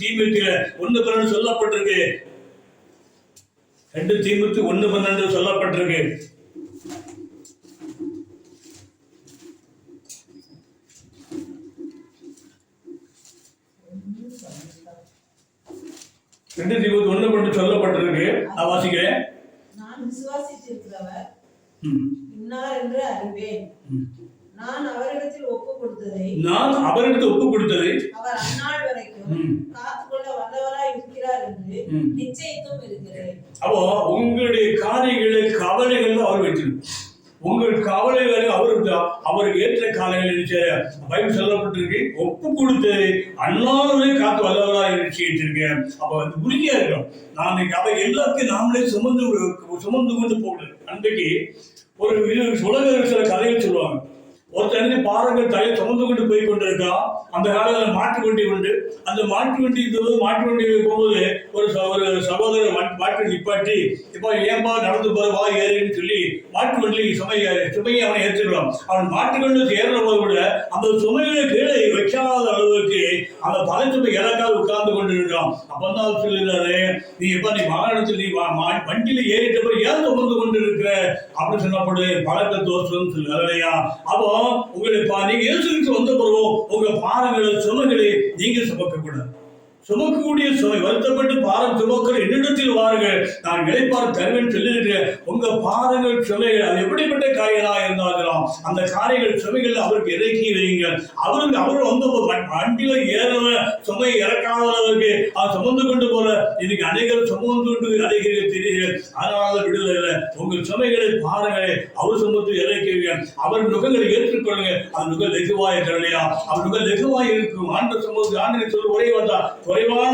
தீமோத்தேயுல 1:12 சொல்லப்பட்டிருக்கு. 2 தீமோத்தேயு 1:12 சொல்லப்பட்டிருக்கு. சொல்லப்பட்டிருக்கு. நான் வாசிக்கிறேன். நான் விசுவாசித்திருக்கிறவர் இன்னார் என்று அறிவேன். நான் அவரிடத்தில் ஒப்பு கொடுத்ததை அவர் அந்நாள் வரைக்கும் காத்துக்கொள்ள வல்லவராய் இருக்கிறார் என்று நிச்சயித்தும் இருக்கிறேன். அப்போ உங்களுடைய காரியங்களை கவலைகள் அவர் வைத்திருக்கிறார். உங்கள் கவலைகளை அவருக்கு ஏற்ற காலங்களில் பைபிள் சொல்லப்பட்டிருக்கு. ஒப்பு கொடுத்ததை அண்ணாவே காத்து வல்லவராக நிச்சயிட்டிருக்கேன். அப்ப வந்து உறுதியா இருக்கிறோம். நான் அதை எல்லாத்தையும் நாமளே சுமந்து கொண்டு போகல. அன்றைக்கு ஒரு உலக சில கதைகள் சொல்லுவாங்க. ஒருத்தருக்கு பாறைகள் தலையை சுமந்து கொண்டு போய் கொண்டிருக்கான். அந்த காலத்தில் மாட்டு வண்டி உண்டு. அந்த மாட்டு வண்டி போகும்போது ஒரு சகோதரர் மாட்டு நிப்பாட்டி, இப்போ ஏன்பா நடந்து போற வா ஏறின்னு சொல்லி மாட்டு வண்டியில் சுமையை அவனை ஏற்றுக்கலாம். அவன் மாட்டு வண்டி ஏறுற போது கூட அந்த சுமையில கீழே வைக்காத அளவுக்கு அந்த தலைச்சுமை இறக்காது உட்கார்ந்து கொண்டு இருக்கான். அப்பதான் சொல்லுறாரு, நீ வாகனத்தில் நீ வண்டியில ஏறிட்ட போய் ஏன் சுமந்து கொண்டு இருக்கிற அப்படின்னு சொன்னப்படு பழக்க தோஷம் சொல்லுறையா. அப்போ உங்களை நீங்க இயேசுக்கு வந்த பிறகு உங்க பாரங்களை சுமைகளை நீங்க சுமக்க கூடாது. சுமக்கக்கூடிய சுமை வருத்தப்பட்டு பாரம் சுமக்கிற என்னிடத்தில் வாருங்கள், நான் இளைப்பாறு தருவேன் சொல்லியிருக்கிறேன். உங்க பாரங்கள் சுமைகள் அது எப்படிப்பட்ட காரியங்களாக இருந்தாலும் அந்த காரியங்கள் சுமைகள் அவருக்கு இறக்கி வையுங்கள். அவர் வந்து வண்டியில ஏறவ சுமை இறக்காதவர்களுக்கு அவர் சுமந்து கொண்டு போற இன்னைக்கு அனைவரும் சுமந்து கொண்டு அடைகிறீர்கள் தெரியுது. அதனால விடுதலை இல்லை. உங்கள் சுமைகளை பாருங்களை அவர் சுமந்து இறக்குவீங்க. அவர் நுகங்களை ஏற்றுக்கொள்ளுங்க. அது நுகல் லெகுவாய் தரலையா, அவர் நுகல் லெகுவாய் இருக்கும். ஆண்டு சமூகத்துக்கு ஆண்டு சொல்லி ஒரே வந்தா குறைவான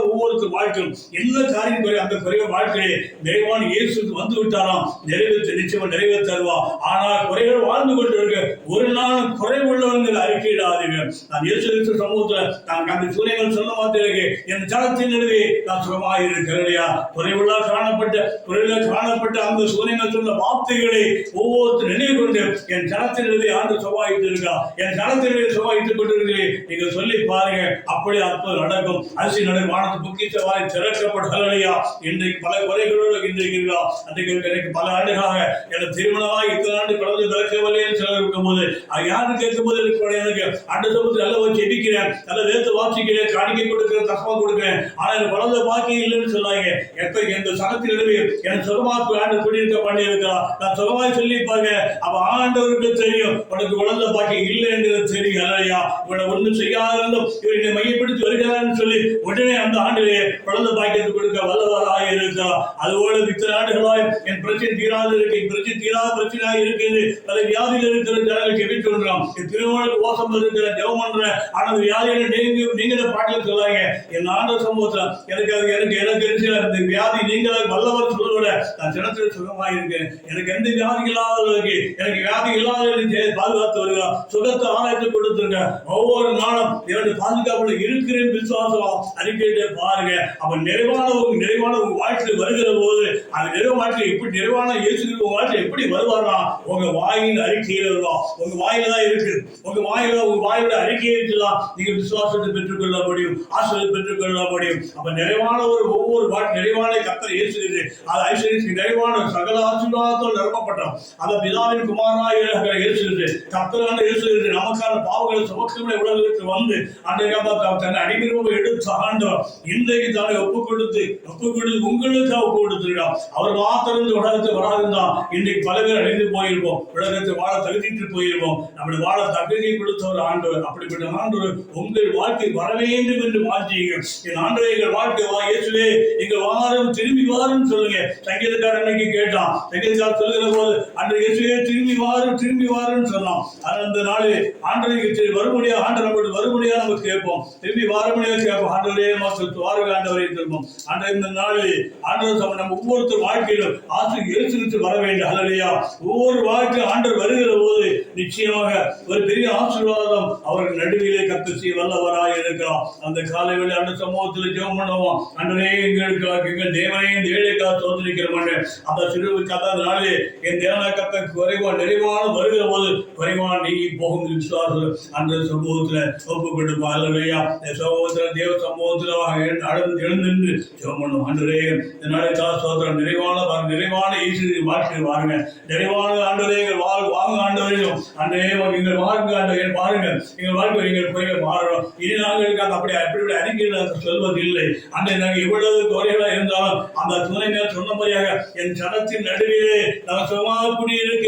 ஒவ்வொருத்தர் வாழ்க்கையும் என்ன காரியம் குறை அந்த குறைவ வாழ்க்கையை நிறைவான இயேசுக்கு வந்து விட்டாராம். நிறைவேற்ற நிச்சயமா நிறைவேற்றுவா. ஆனால் குறைகள் வாழ்ந்து கொண்டு இருக்க ஒரு நாள் குறைவுள்ளவர்கள் அறிக்கையிடாதீங்க. நான் இயேசு கிறிஸ்து சமூகத்துல நான் அந்த சூரியங்கள் சொன்ன மாதிரி என் ஜனத்தின் நடுவே நான் சுகமாக இருக்கிறேன் இல்லையா. குறைவுள்ள காணப்பட்ட அந்த சூரியங்கள் சொன்ன வார்த்தைகளை ஒவ்வொருத்தர் நினைவு கொண்டு என் ஜனத்தின் நடுவே ஆண்டு சுகமாயிட்டு இருக்கா, என் ஜனத்தினுடைய சுகமாயிட்டுக் கொண்டிருக்கிறேன் நீங்க சொல்லி பாருங்க. அப்படி அற்புதம் நடக்கும். அரிசி நடக்கும். வானத்து பொக்கிஷ வாய் திறக்கப்படலையா. இன்றைக்கு பல குறைகளோடு இன்றைக்கு இருக்கா. அன்றைக்கு எனக்கு பல ஆண்டுகளாக எனக்கு திருமணமாக இத்தனை ஆண்டு குழந்தை திறக்கவில்லைன்னு சிலர் இருக்கும் போது யாரு கேட்கும் போது எனக்கு ஆண்டு சமூகத்தில் நல்லா வச்சு எடிக்கிறேன், நல்லா வேத்து வாசிக்கிறேன், காணிக்கை கொடுக்கிறேன், தசமா கொடுக்கிறேன், ஆனா எனக்கு குழந்தை பாக்கி இல்லைன்னு சொன்னாங்க. எப்ப எந்த சனத்தில் எழுதி எனக்கு சுகமாக்கு ஆண்டு குடியிருக்க பண்ணியிருக்கா. நான் சுகமாய் சொல்லி பாருங்க. அப்ப ஆண்டவருக்கு தெரியும் உனக்கு குழந்தை பாக்கி இல்லைன்றது தெரியும் இல்லையா. இவனை ஒன்றும் செய்யாதிருந்தும் இவர் என்னை மையப்படுத்தி வருகிறான்னு சொல்லி உடனே அந்த ஆண்டிலே குழந்தை பாக்கியத்தை கொடுக்க வல்லவராக இருக்கிறார். அதுபோல இத்தனை ஆண்டுகளாய் என் பிரச்சனை தீராது இருக்கு, பிரச்சனை தீராத பிரச்சனையாக இருக்குது, பல வியாதியில் இருக்கிற ஜனங்களுக்கு எப்படி சொல்றோம், திருமணம் மோசம் இருக்கிற ஜெபம் பண்ற ஆனா வியாதியில நீங்கள பாட்டில் சொல்லாங்க. என் ஆண்டு சமூகத்துல எனக்கு வியாதி நீங்கள வல்லவர் சொல்லுவத நான் ஜனத்தில் சுகமாக இருக்கேன். எனக்கு எந்த வியாதி இல்லாதவர்களுக்கு எனக்கு வியாதி இல்லாத பாதுகாத்து வருகிறார். சுகத்தை ஆராய்ச்சி கொடுத்துருங்க. ஒவ்வொரு நாளும் என்னுடைய பாதுகாப்புல இருக்கிறேன் விசுவாசம் அறிக்கையிட்டு பாருங்க. அவன் நிறைவான உங்க வாழ்க்கையில் வருகிற போது அந்த நிறைவு வாழ்க்கை எப்படி நிறைவான இயேசு உங்க வாழ்க்கை எப்படி வருவாரா உங்க வாயின் அறிக்கையில வருவா. உங்க வாயில தான் இருக்கு. உங்க வாயோட அறிக்கையை வச்சுதான் நீங்க விசுவாசத்தை பெற்றுக்கொள்ள முடியும், ஆசிரியத்தை பெற்றுக்கொள்ள முடியும். அப்ப நிறைவான ஒவ்வொரு வாழ்க்கை நிறைவான கர்த்தர் இயேசுகிறது. அது ஐஸ்வர்யத்துக்கு நிறைவான சகல ஆசீர்வாதத்தால் நிரப்பப்பட்டோம். அந்த பிதாவின் குமாரனாக இயேசுகிறது. கர்த்தரான இயேசுகிறது. நமக்கான பாவங்களை சுமக்கமே உலகத்துக்கு வந்து அன்றைக்கு தன்னை அடிமையாக எடுத்து ஆண்டவர் இன்றைக்கு தானே ஒப்பு கொடுத்து உங்களுக்காக ஒப்பு கொடுத்திருக்கான். அவர் மாத்திரம் உலகத்தை வராதுன்னா இன்றைக்கு பல பேர் அடைந்து போயிருப்போம், உலகத்தை வாழ தகுதிட்டு போயிருப்போம். நம்முடைய வாழ தகுதியை கொடுத்த ஒரு ஆண்டவர். அப்படிப்பட்ட ஆண்டவர் உங்கள் வாழ்க்கை வர வேண்டும் என்று மாற்றிங்க. என் ஆண்டவர் எங்கள் வாழ்க்கை வா இயேசுவே எங்கள் வாரம் திரும்பி வாருன்னு சொல்லுங்க. சங்கீதக்காரன் அன்னைக்கு கேட்டான். சங்கீதக்காரர் சொல்லுகிற போது அன்றைய இயேசுவே திரும்பி வாருன்னு சொன்னான். அந்த நாளில் ஆண்டவருக்கு வரும்படியா ஆண்டவர் நம்மளுடைய வரும்படியா நம்ம கேட்போம், திரும்பி வாரமுடியா கேட்போம். ஆண்டவரே மக்கள் வாருங்க ஆண்டவரை சொல்லுவோம். ஆண்டவர் இந்த நாளில் ஆண்டவர் நம்ம ஒவ்வொருத்தர் வாழ்க்கையிலும் ஆசிரியர் இயேசு வர வேண்டும். அல்லையா ஒவ்வொரு வாழ்க்கை ஆண்டவர் வருகிற போது நிச்சயமாக ஒரு பெரிய ஆசீர்வாதம் அவர்கள் நடுவிலே கர்த்தர் செய்ய வல்லவராக இருக்கிறோம். அந்த காலை வேளை அந்த சமூகத்தில் ஜெபம் பண்ணுவோம். அன்றே எங்கள் தேவனே இந்த ஏழைக்காக தோன்றிருக்கிறோம். அந்த சிறுவுக்கு அந்த நாளிலே என் தேவன கர்த்தர் நிறைவான வருகிற போது குறைவான நீங்கி போகும் விசுவாசம் அந்த சமூகத்தில் ஒப்பு கொடுப்போம். அல்லையா சமூகத்தில் தேவ சமூகத்தில் எழுந்து ஜெபம் பண்ணுவோம். அன்றே இந்த நாளை சோதரம் நிறைவான ஈஸ்வரி வாழ்க்கை வாருங்க. நிறைவான ஆண்டவரே வாங்க ஆண்டவரையும் அன்றே எங்கள் வாழ்க்கை ஆண்டவரை பாருங்க. எங்கள் வாழ்க்கை எங்கள் குறைகள் மாறணும். இனி நாங்கள் அப்படி அறிக்கையில் சொல்வதில்லை. அன்றை நாங்கள் எவ்வளவு குறைகளாக இருந்தாலும் அந்த துணை சொன்ன முறையாக என் சனத்தின் நடுவிலே நான் சுகமாக குடியிருக்க